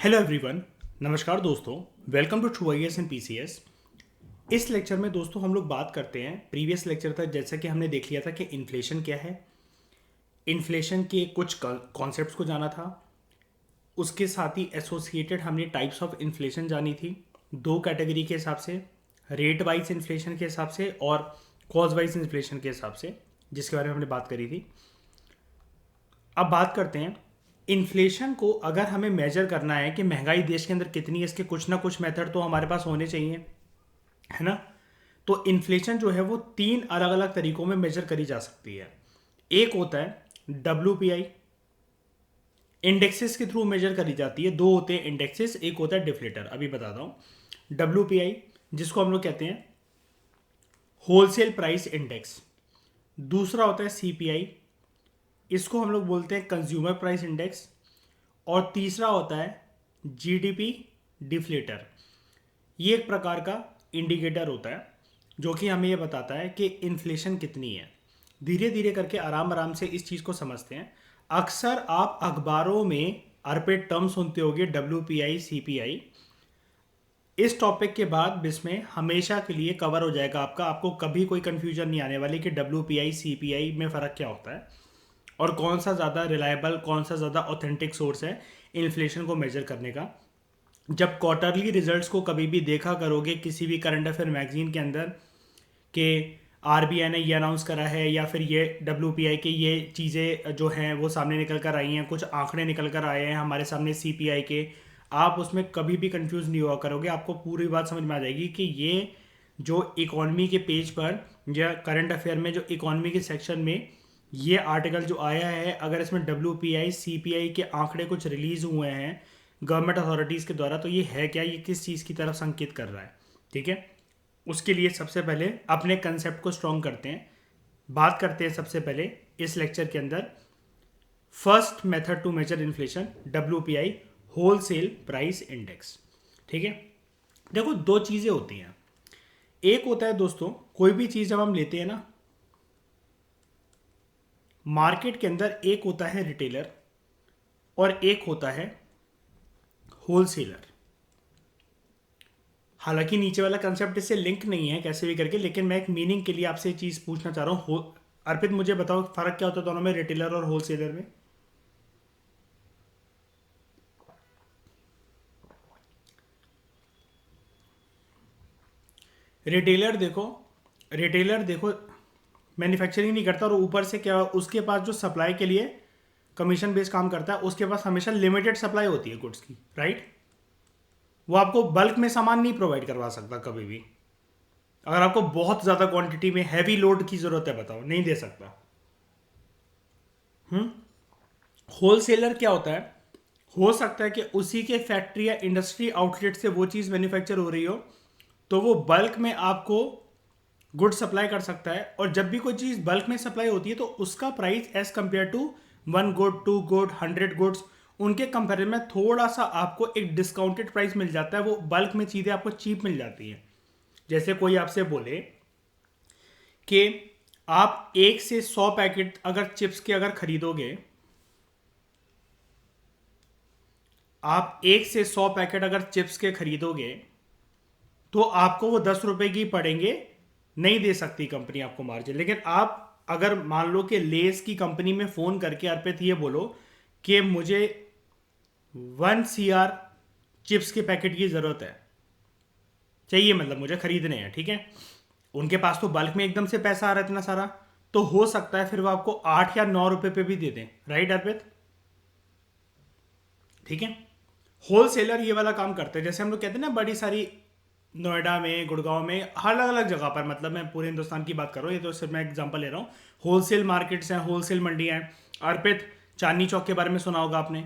Hello everyone. नमस्कार दोस्तों, welcome to true IAS and PCS. इस लेक्चर में दोस्तों हम लोग बात करते हैं, प्रीवियस लेक्चर तक जैसा कि हमने देख लिया था कि इन्फ्लेशन क्या है, इन्फ्लेशन के कुछ कॉन्सेप्ट्स को जाना था। उसके साथ ही एसोसिएटेड हमने टाइप्स ऑफ इन्फ्लेशन जानी थी, दो कैटेगरी के हिसाब से, रेट वाइज इन्फ्लेशन के हिसाब से और कॉज वाइज इन्फ्लेशन के हिसाब से, जिसके बारे में हमने बात करी थी। अब बात करते हैं इन्फ्लेशन को। अगर हमें मेजर करना है कि महंगाई देश के अंदर कितनी है, इसके कुछ ना कुछ मेथड तो हमारे पास होने चाहिए, है ना। तो इन्फ्लेशन जो है वो तीन अलग अलग तरीकों में मेजर करी जा सकती है। एक होता है WPI, इंडेक्सेस के थ्रू मेजर करी जाती है। दो होते हैं इंडेक्सेस, एक होता है डिफ्लेटर। अभी बताता हूँ। WPI जिसको हम लोग कहते हैं होलसेल प्राइस इंडेक्स, दूसरा होता है CPI, इसको हम लोग बोलते हैं कंज्यूमर प्राइस इंडेक्स, और तीसरा होता है GDP डिफ्लेटर। ये एक प्रकार का इंडिकेटर होता है जो कि हमें ये बताता है कि इन्फ्लेशन कितनी है। धीरे धीरे करके आराम आराम से इस चीज़ को समझते हैं। अक्सर आप अखबारों में अरपेट टर्म सुनते होंगे WPI CPI। इस टॉपिक के बाद इसमें हमेशा के लिए कवर हो जाएगा आपको कभी कोई कंफ्यूजन नहीं आने वाली कि WPI CPI में फ़र्क क्या होता है और कौन सा ज़्यादा रिलायबल, कौन सा ज़्यादा ऑथेंटिक सोर्स है इन्फ्लेशन को मेजर करने का। जब क्वार्टरली रिजल्ट्स को कभी भी देखा करोगे किसी भी करंट अफेयर मैगजीन के अंदर कि RBI ने ये अनाउंस करा है या फिर ये WPI के ये चीज़ें जो हैं वो सामने निकल कर आई हैं, कुछ आंकड़े निकल कर आए हैं हमारे सामने CPI के, आप उसमें कभी भी कंफ्यूज नहीं हुआ करोगे। आपको पूरी बात समझ में आ जाएगी कि ये जो इकोनॉमी के पेज पर या करंट अफेयर में जो इकोनॉमी के सेक्शन में ये आर्टिकल जो आया है, अगर इसमें WPI CPI के आंकड़े कुछ रिलीज हुए हैं गवर्नमेंट अथॉरिटीज़ के द्वारा, तो ये है क्या, ये किस चीज़ की तरफ संकेत कर रहा है। ठीक है, उसके लिए सबसे पहले अपने कंसेप्ट को स्ट्रॉन्ग करते हैं। बात करते हैं सबसे पहले इस लेक्चर के अंदर first method to measure inflation, WPI wholesale price index. ठीक है, देखो दो चीज़ें होती हैं। एक होता है दोस्तों, कोई भी चीज़ जब हम लेते हैं ना मार्केट के अंदर, एक होता है रिटेलर और एक होता है होलसेलर। हालांकि नीचे वाला कंसेप्ट इससे लिंक नहीं है कैसे भी करके, लेकिन मैं एक मीनिंग के लिए आपसे ये चीज़ पूछना चाह रहा हूँ। अर्पित मुझे बताओ फर्क क्या होता है दोनों में, रिटेलर और होलसेलर में। रिटेलर देखो मैन्युफैक्चरिंग नहीं करता और ऊपर से क्या उसके पास जो सप्लाई के लिए कमीशन बेस्ड काम करता है, उसके पास हमेशा लिमिटेड सप्लाई होती है गुड्स की, राइट। वो आपको बल्क में सामान नहीं प्रोवाइड करवा सकता कभी भी। अगर आपको बहुत ज़्यादा क्वांटिटी में हैवी लोड की ज़रूरत है, बताओ, नहीं दे सकता। होलसेलर क्या होता है, हो सकता है कि उसी के फैक्ट्री या इंडस्ट्री आउटलेट से वो चीज़ मैन्युफैक्चर हो रही हो, तो वो बल्क में आपको गुड सप्लाई कर सकता है। और जब भी कोई चीज़ बल्क में सप्लाई होती है तो उसका price as compare to 1 good, 2 good, 100 goods, उनके कंपेरिजन में थोड़ा सा आपको एक डिस्काउंटेड प्राइस मिल जाता है। वो बल्क में चीज़ें आपको चीप मिल जाती हैं। जैसे कोई आपसे बोले कि आप 1 से 100 पैकेट अगर चिप्स के अगर खरीदोगे, आप 1 से 100 पैकेट अगर चिप्स के खरीदोगे तो आपको वो 10 रुपए की पड़ेंगे, नहीं दे सकती कंपनी आपको मार्जिन। लेकिन आप अगर मान लो कि लेस की कंपनी में फ़ोन करके अर्पित ये बोलो कि मुझे 1 CR चिप्स के पैकेट की ज़रूरत है, चाहिए, मतलब मुझे खरीदने हैं, ठीक है, उनके पास तो बल्क में एकदम से पैसा आ रहा है इतना सारा, तो हो सकता है फिर वो आपको 8 या 9 रुपए पे भी दे दें, राइट अर्पित। ठीक है, होलसेलर ये वाला काम करते हैं। जैसे हम लोग कहते हैं ना, बड़ी सारी नोएडा में, गुड़गांव में, अलग अलग जगह पर, मतलब मैं पूरे हिंदुस्तान की बात कर रहा हूँ, ये तो सिर्फ मैं एग्जांपल ले रहा हूँ। होलसेल मार्केट्स हैं, होलसेल मंडियाँ हैं। अर्पित, चांदनी चौक के बारे में सुना होगा आपने,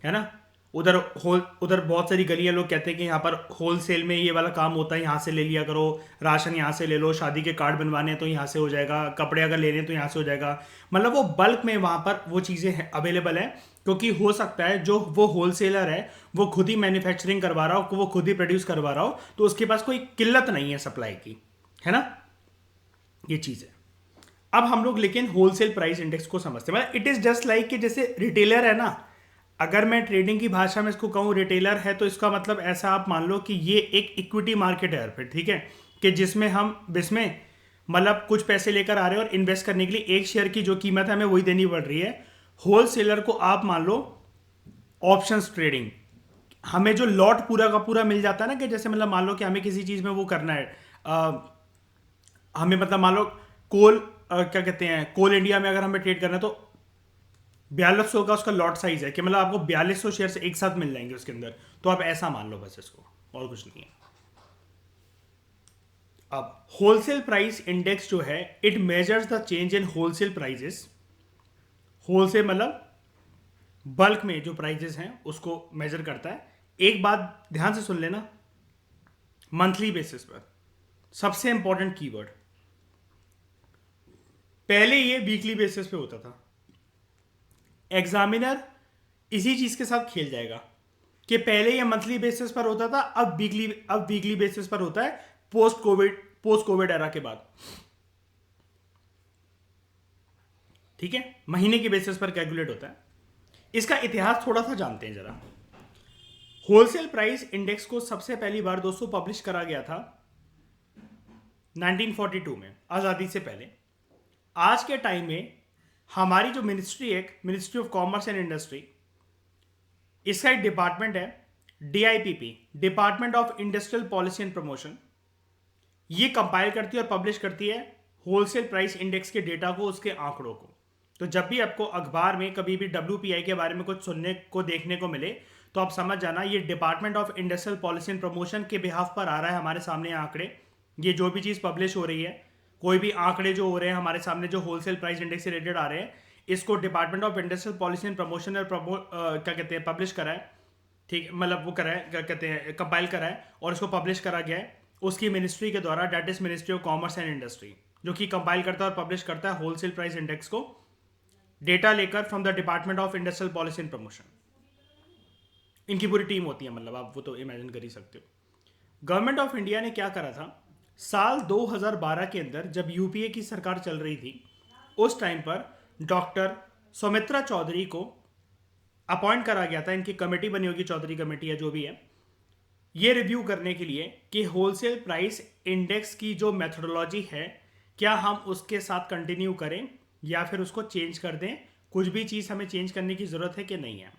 है ना। उधर बहुत सारी गलियाँ, लोग कहते हैं कि यहाँ पर होलसेल में ये वाला काम होता है, यहाँ से ले लिया करो, राशन यहाँ से ले लो, शादी के कार्ड बनवाने हैं तो यहाँ से हो जाएगा, कपड़े अगर लेने हैं तो यहाँ से हो जाएगा। मतलब वो बल्क में वहाँ पर वो चीज़ें अवेलेबल हैं, क्योंकि हो सकता है जो वो होलसेलर है वो खुद ही मैन्युफैक्चरिंग करवा रहा हो, वो खुद ही प्रोड्यूस करवा रहा हो, तो उसके पास कोई किल्लत नहीं है सप्लाई की, है ना। ये चीज़ है। अब हम लोग लेकिन होलसेल प्राइस इंडेक्स को समझते हैं। मतलब इट इज़ जस्ट लाइक कि जैसे रिटेलर है ना, अगर मैं ट्रेडिंग की भाषा में इसको कहूँ रिटेलर है, तो इसका मतलब ऐसा आप मान लो कि ये एक इक्विटी मार्केट है फिर, ठीक है, कि जिसमें मतलब कुछ पैसे लेकर आ रहे हैं और इन्वेस्ट करने के लिए एक शेयर की जो कीमत है हमें वही देनी पड़ रही है। होलसेलर को आप मान लो ऑप्शंस ट्रेडिंग, हमें जो लॉट पूरा का पूरा मिल जाता है ना, कि जैसे मतलब मान लो कि हमें किसी चीज में वो करना है, हमें मतलब मान लो कोल, क्या कहते हैं, कोल इंडिया में अगर हमें ट्रेड करना है तो 4200 का उसका लॉट साइज है, कि मतलब आपको 4200 शेयर एक साथ मिल जाएंगे उसके अंदर। तो आप ऐसा मान लो बस इसको, और कुछ नहीं है। अब होलसेल प्राइस इंडेक्स जो है, it measures the change in wholesale prices. Wholesale मतलब बल्क में जो प्राइजेस हैं उसको मेजर करता है। एक बात ध्यान से सुन लेना, मंथली बेसिस पर, सबसे इंपॉर्टेंट कीवर्ड। पहले ये वीकली बेसिस पे होता था, एग्जामिनर इसी चीज के साथ खेल जाएगा कि पहले ये मंथली बेसिस पर होता था, अब वीकली बेसिस पर होता है, पोस्ट कोविड एरा के बाद, ठीक है, महीने के बेसिस पर कैलकुलेट होता है। इसका इतिहास थोड़ा सा जानते हैं जरा। होलसेल प्राइस इंडेक्स को सबसे पहली बार दोस्तों पब्लिश करा गया था 1942 में, आजादी से पहले। आज के टाइम में हमारी जो ministry of commerce and industry, इसका एक डिपार्टमेंट है DIPP, department of industrial policy and promotion. ये कंपाइल करती है और पब्लिश करती है होलसेल प्राइस इंडेक्स के डेटा को, उसके आंकड़ों को। तो जब भी आपको अखबार में कभी भी WPI के बारे में कुछ सुनने को देखने को मिले, तो आप समझ जाना ये department of industrial policy and promotion के बिहाफ पर आ रहा है हमारे सामने आंकड़े। ये जो भी चीज़ पब्लिश हो रही है, कोई भी आंकड़े जो हो रहे हैं हमारे सामने, जो होलसेल प्राइस इंडेक्स से रिलेटेड आ रहे हैं, इसको department of industrial policy and promotion और क्या कहते हैं, पब्लिश करा है, ठीक, मतलब वो करा है, क्या कहते हैं, कंपाइल करा है और इसको पब्लिश करा गया है उसकी मिनिस्ट्री के द्वारा, that is ministry of commerce and industry, जो कि कंपाइल करता है और पब्लिश करता है होलसेल प्राइस इंडेक्स को, डेटा लेकर from the department of industrial policy and promotion. इनकी पूरी टीम होती है, मतलब आप वो तो इमेजिन कर ही सकते हो। गवर्नमेंट ऑफ इंडिया ने क्या करा था, साल 2012 के अंदर जब UPA की सरकार चल रही थी, उस टाइम पर डॉक्टर सौमित्रा चौधरी को अपॉइंट करा गया था, इनकी कमेटी बनी होगी, चौधरी कमेटी या जो भी है, ये रिव्यू करने के लिए कि होलसेल प्राइस इंडेक्स की जो मेथोडोलॉजी है, क्या हम उसके साथ कंटिन्यू करें या फिर उसको चेंज कर दें, कुछ भी चीज़ हमें चेंज करने की ज़रूरत है कि नहीं है।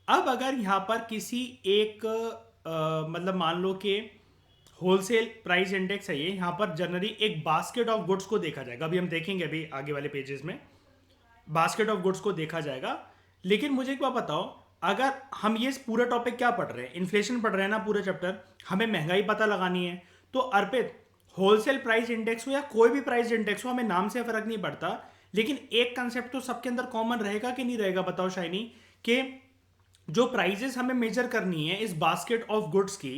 अब अगर यहाँ पर किसी एक मतलब मान लो कि होलसेल प्राइस इंडेक्स है ये, यहाँ पर जनरली एक बास्केट ऑफ गुड्स को देखा जाएगा, अभी हम देखेंगे अभी आगे वाले पेजेस में बास्केट ऑफ गुड्स को देखा जाएगा। लेकिन मुझे एक बात बताओ, अगर हम ये पूरा टॉपिक क्या पढ़ रहे हैं, इन्फ्लेशन पढ़ रहे हैं ना पूरा चैप्टर, हमें महंगाई पता लगानी है, तो अर्पित होलसेल प्राइस इंडेक्स हो या कोई भी प्राइस इंडेक्स हो, हमें नाम से फर्क नहीं पड़ता, लेकिन एक कंसेप्ट तो सबके अंदर कॉमन रहेगा कि नहीं रहेगा, बताओ शाइनी, कि जो प्राइजेस हमें मेजर करनी है इस बास्केट ऑफ गुड्स की,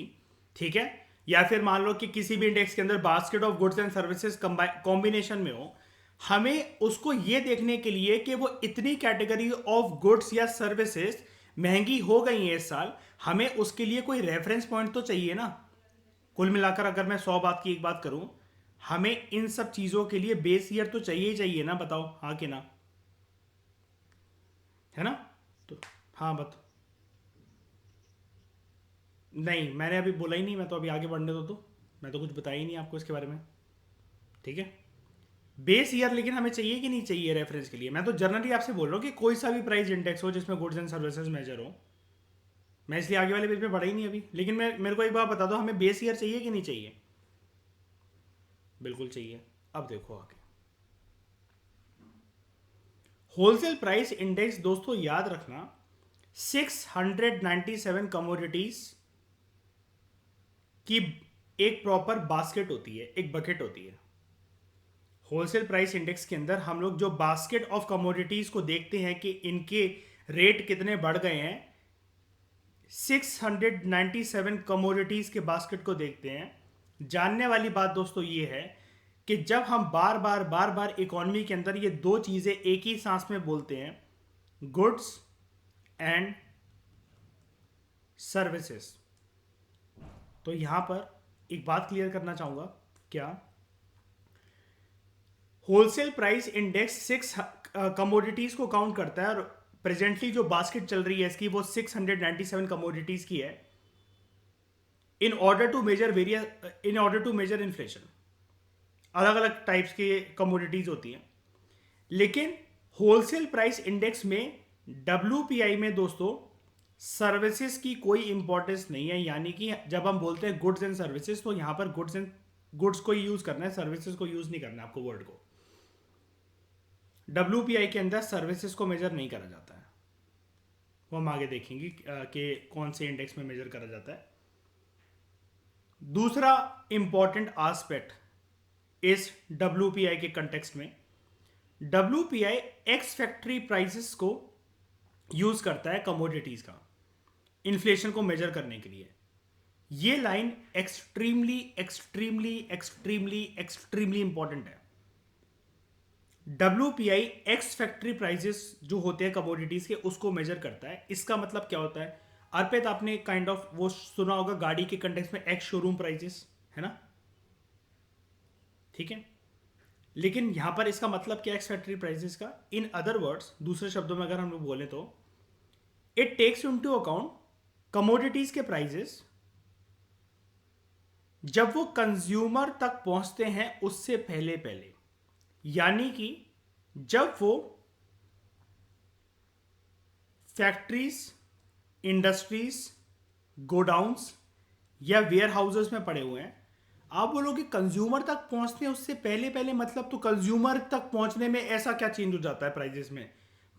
ठीक है, या फिर मान लो कि किसी भी इंडेक्स के अंदर basket of goods and services combination में हो, हमें उसको ये देखने के लिए कि वो इतनी कैटेगरी ऑफ गुड्स या सर्विसेज महंगी हो गई है इस साल, हमें उसके लिए कोई रेफरेंस पॉइंट तो चाहिए ना। कुल मिलाकर अगर मैं 100 बात की एक बात करूं, हमें इन सब चीजों के लिए बेस ईयर तो चाहिए ही चाहिए ना, बताओ हाँ कि ना, है ना। तो हाँ बताओ। नहीं, मैंने अभी बोला ही नहीं, मैं तो अभी आगे बढ़ने दो, मैं तो कुछ बताया ही नहीं आपको इसके बारे में, ठीक है। बेस ईयर लेकिन हमें चाहिए कि नहीं चाहिए रेफरेंस के लिए, मैं तो जनरली आपसे बोल रहा हूँ कि कोई सा भी प्राइस इंडेक्स हो जिसमें गुड्स एंड सर्विसेज मेजर हो, मैं इसलिए आगे वाले पेज पे पढ़ा ही नहीं अभी। लेकिन मैं मेरे को एक बात बता दो, हमें बेस ईयर चाहिए कि नहीं चाहिए, बिल्कुल चाहिए। अब देखो आगे, होलसेल प्राइस इंडेक्स दोस्तों याद रखना 697 कमोडिटीज की एक प्रॉपर बास्केट होती है, एक बकेट होती है। होलसेल प्राइस इंडेक्स के अंदर हम लोग जो बास्केट ऑफ कमोडिटीज को देखते हैं कि इनके रेट कितने बढ़ गए हैं, 697 कमोडिटीज के बास्केट को देखते हैं। जानने वाली बात दोस्तों ये है कि जब हम बार बार इकोनॉमी के अंदर ये दो चीजें एक ही सांस में बोलते हैं, गुड्स एंड सर्विसेज, तो यहां पर एक बात क्लियर करना चाहूंगा, क्या होलसेल प्राइस इंडेक्स 6 कमोडिटीज को काउंट करता है और प्रेजेंटली जो बास्केट चल रही है इसकी वो 697 कमोडिटीज की है in order to measure inflation. अलग अलग टाइप्स के कमोडिटीज होती हैं, लेकिन होलसेल प्राइस इंडेक्स में WPI में दोस्तों सर्विसेज की कोई इंपॉर्टेंस नहीं है। यानी कि जब हम बोलते हैं गुड्स एंड सर्विसेज तो यहां पर गुड्स को यूज करना है, सर्विसेज को यूज नहीं करना है आपको वर्ड को। WPI के अंदर सर्विसेज को मेजर नहीं करा जाता है, वो हम आगे देखेंगे कि कौन से इंडेक्स में मेजर करा जाता है। दूसरा इंपॉर्टेंट एस्पेक्ट इस WPI के कंटेक्स्ट में, WPI एक्स फैक्ट्री प्राइसेस को यूज करता है कमोडिटीज का इन्फ्लेशन को मेजर करने के लिए। ये line extremely extremely extremely extremely important है। WPI एक्स फैक्ट्री प्राइसेस जो होते हैं कमोडिटीज के उसको मेजर करता है। इसका मतलब क्या होता है अर्पित, आपने काइंड ऑफ वो सुना होगा गाड़ी के कंटेक्स्ट में एक्स शोरूम प्राइसेस, है ना, ठीक है। लेकिन यहां पर इसका मतलब क्या एक्स फैक्ट्री प्राइसेस का? इन अदर वर्ड्स, दूसरे शब्दों में अगर हम लोग बोले तो it takes into account commodities के प्राइसेस जब वो कंज्यूमर तक पहुंचते हैं उससे पहले पहले। यानी कि जब वो फैक्ट्रीज, इंडस्ट्रीज, गोडाउन्स या वेयर हाउसेस में पड़े हुए हैं, आप बोलोगे कंज्यूमर तक पहुंचते हैं उससे पहले पहले, मतलब तो कंज्यूमर तक पहुंचने में ऐसा क्या चेंज हो जाता है प्राइसेस में?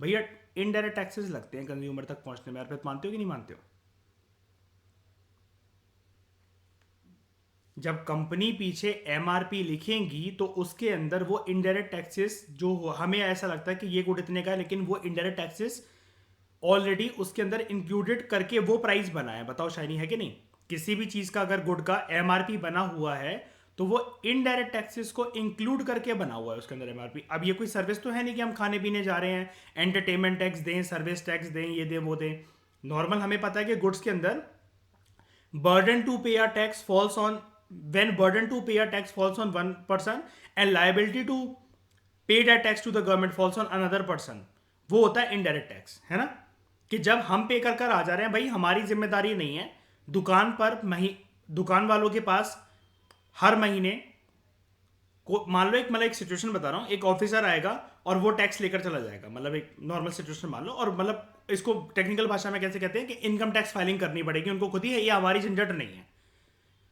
भैया इनडायरेक्ट टैक्सेस लगते हैं कंज्यूमर तक पहुंचने में। अर्पित, मानते हो कि नहीं मानते हो? जब कंपनी पीछे MRP लिखेंगी तो उसके अंदर वो इनडायरेक्ट टैक्सेस जो हमें ऐसा लगता है कि ये गुड इतने का है, लेकिन वो इनडायरेक्ट टैक्सेस ऑलरेडी उसके अंदर इंक्लूडेड करके वो प्राइस बना है। बताओ शाइनी, है कि नहीं? किसी भी चीज का अगर गुड का MRP बना हुआ है तो वो इनडायरेक्ट टैक्सेस को इंक्लूड करके बना हुआ है उसके अंदर MRP। अब ये कोई सर्विस तो है नहीं कि हम खाने पीने जा रहे हैं, एंटरटेनमेंट टैक्स दें, सर्विस टैक्स दें, ये दें वो दें। नॉर्मल हमें पता है कि गुड्स के अंदर burden to pay a tax falls on when burden to pay a tax falls on one person and liability to pay that tax to the government falls on another person, वो होता है indirect tax, है ना। कि जब हम पे कर आ जा रहे हैं, भाई हमारी जिम्मेदारी नहीं है। दुकान पर दुकान वालों के पास हर महीने को, मान लो एक सिचुएशन बता रहा हूँ, एक ऑफिसर आएगा और वो टैक्स लेकर चला जाएगा, मतलब एक नॉर्मल सिचुएशन मान लो, और मतलब इसको टेक्निकल भाषा में कैसे कहते हैं कि इनकम टैक्स फाइलिंग करनी पड़ेगी उनको खुद ही है, ये हमारी झंझट नहीं है।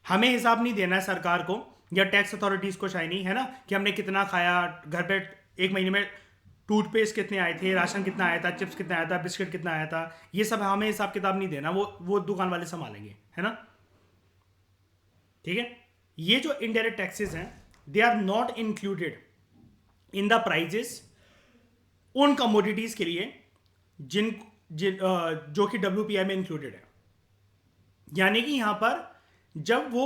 हमें हिसाब नहीं देना है सरकार को या टैक्स अथॉरिटीज को, शाइनी, है ना, कि हमने कितना खाया घर पे, एक महीने में टूथपेस्ट कितने आए थे, राशन कितना आया था, चिप्स कितना आया था, बिस्किट कितना आया था, ये सब हमें हिसाब किताब नहीं देना, वो दुकान वाले संभालेंगे, है ना, ठीक है। ये जो इनडायरेक्ट टैक्सेस हैं they are not included in the prices उन कमोडिटीज के लिए जो कि WPI में इंक्लूडेड है। यानी कि यहां पर जब वो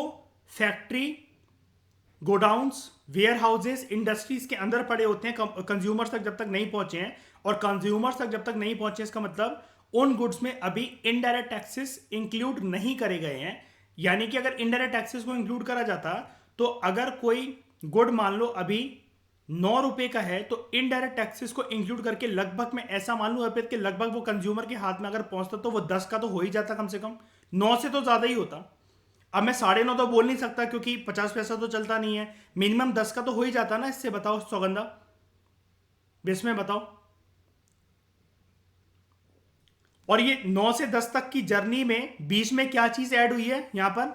factory, godowns, warehouses, industries के अंदर पड़े होते हैं, कंज्यूमर्स तक जब तक नहीं पहुंचे हैं, और कंज्यूमर्स तक जब तक नहीं पहुंचे इसका मतलब उन गुड्स में अभी इनडायरेक्ट टैक्सेस इंक्लूड नहीं करे गए हैं। यानी कि अगर इनडायरेक्ट टैक्सेस को इंक्लूड करा जाता तो अगर कोई गुड मान लो अभी 9 रुपए का है तो इनडायरेक्ट टैक्सेस को इंक्लूड करके लगभग में ऐसा मान लो अर्पित कि लगभग वो कंज्यूमर के हाथ में अगर पहुंचता तो वो 10 का तो हो ही जाता, कम से कम 9 से तो ज्यादा ही होता। अब मैं 9.5 तो बोल नहीं सकता क्योंकि 50 पैसा तो चलता नहीं है, मिनिमम 10 का तो हो ही जाता ना इससे। बताओ सौगंधा, बेसमें बताओ। और ये 9 से 10 तक की जर्नी में बीच में क्या चीज ऐड हुई है यहां पर?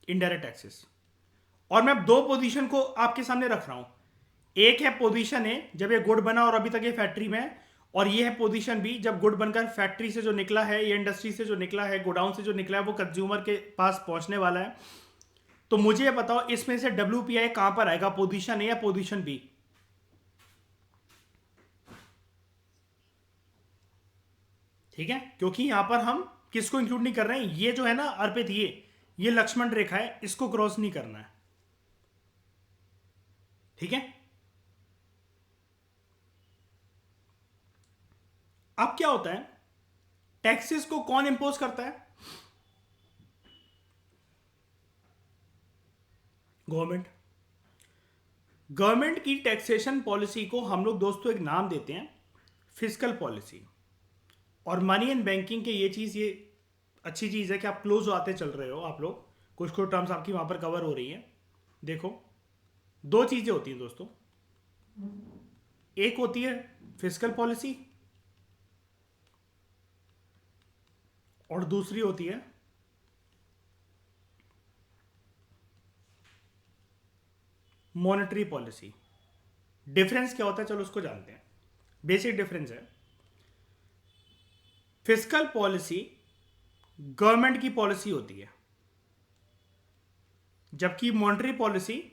Indirect taxes. और मैं 2 पोजीशन को आपके सामने रख रहा हूं। एक है पोजीशन ए जब ये गुड बना और अभी तक ये फैक्ट्री में है, और ये है पोजीशन बी जब गुड बनकर फैक्ट्री से जो निकला है या इंडस्ट्री से जो निकला है, गोडाउन से जो निकला है, वो कंज्यूमर के पास पहुंचने वाला है। तो मुझे ये बताओ इसमें से WPI कहां पर आएगा, पोजीशन ए या पोजीशन बी? ठीक है, क्योंकि यहां पर हम किसको इंक्लूड नहीं कर रहे हैं, ये जो है ना अर्पित, ये लक्ष्मण रेखा है, इसको क्रॉस नहीं करना है, ठीक है। अब क्या होता है, टैक्सेस को कौन इंपोज करता है? गवर्नमेंट। गवर्नमेंट की टैक्सेशन पॉलिसी को हम लोग दोस्तों एक नाम देते हैं फिस्कल पॉलिसी। और मनी एंड बैंकिंग के ये अच्छी चीज़ है कि आप क्लोज आते चल रहे हो, आप लोग कुछ कुछ टर्म्स आपकी वहाँ पर कवर हो रही हैं। देखो, दो चीज़ें होती हैं दोस्तों, एक होती है फिस्कल पॉलिसी और दूसरी होती है मॉनेटरी पॉलिसी। डिफरेंस क्या होता है चलो उसको जानते हैं। बेसिक डिफरेंस है, फिस्कल पॉलिसी गवर्नमेंट की पॉलिसी होती है, जबकि मॉनेटरी पॉलिसी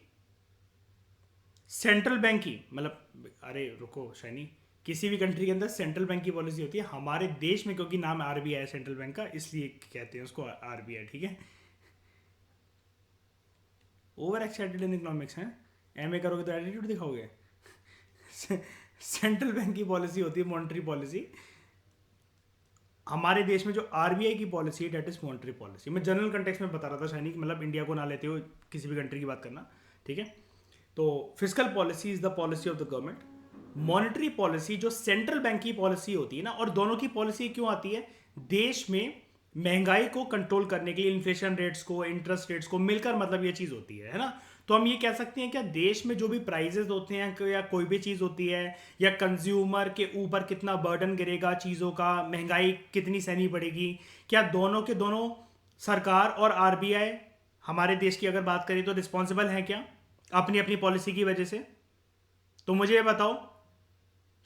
सेंट्रल बैंक की, मतलब अरे रुको शैनी, किसी भी कंट्री के अंदर सेंट्रल बैंक की पॉलिसी होती है। हमारे देश में क्योंकि नाम आरबीआई है सेंट्रल बैंक का, इसलिए कहते हैं उसको आरबीआई, ठीक है। ओवर एक्साइटेड इन इकोनॉमिक्स हैं, एमए करोगे तो एटीट्यूड दिखाओगे। सेंट्रल बैंक की पॉलिसी होती है मॉनेटरी पॉलिसी। हमारे देश में जो आरबीआई की पॉलिसी है डेट इज मॉनेटरी पॉलिसी। मैं जनरल कंटेक्स्ट में बता रहा था सैनिक, मतलब इंडिया को ना लेते हो, किसी भी कंट्री की बात करना, ठीक है। तो fiscal policy is the policy of the government. Monetary policy जो सेंट्रल बैंक की पॉलिसी होती है ना, और दोनों की पॉलिसी क्यों आती है, देश में महंगाई को कंट्रोल करने के लिए, इन्फ्लेशन रेट्स को, इंटरेस्ट रेट्स को मिलकर, मतलब ये चीज होती है ना। तो हम ये कह सकते हैं क्या देश में जो भी प्राइजेस होते हैं या कोई भी चीज होती है, या कंज्यूमर के ऊपर कितना बर्डन गिरेगा चीजों का, महंगाई कितनी सहनी पड़ेगी, क्या दोनों के दोनों सरकार और आरबीआई हमारे देश की अगर बात करें तो रिस्पॉन्सिबल है क्या अपनी अपनी पॉलिसी की वजह से। तो मुझे ये बताओ,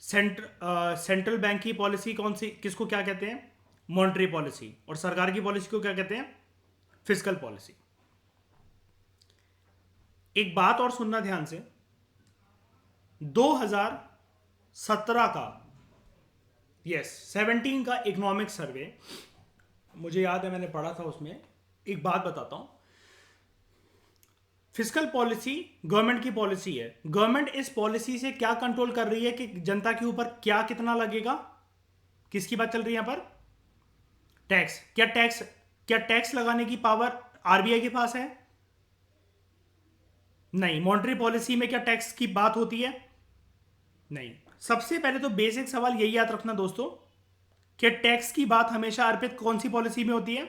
सेंट्रल बैंक की पॉलिसी कौन सी, किसको क्या कहते हैं, मॉनेटरी पॉलिसी, और सरकार की पॉलिसी को क्या कहते हैं, फिस्कल पॉलिसी। एक बात और सुनना ध्यान से, 2017 का, यस 17 का इकोनॉमिक सर्वे, मुझे याद है मैंने पढ़ा था उसमें। एक बात बताता हूं, फिस्कल पॉलिसी गवर्नमेंट की पॉलिसी है। गवर्नमेंट इस पॉलिसी से क्या कंट्रोल कर रही है कि जनता के ऊपर क्या कितना लगेगा, किसकी बात चल रही है यहां पर, टैक्स। क्या टैक्स लगाने की पावर आरबीआई के पास है, नहीं। मॉनेटरी पॉलिसी में क्या टैक्स की बात होती है, नहीं। सबसे पहले तो बेसिक सवाल यही याद रखना दोस्तों, कि टैक्स की बात हमेशा अर्पित कौन सी पॉलिसी में होती है,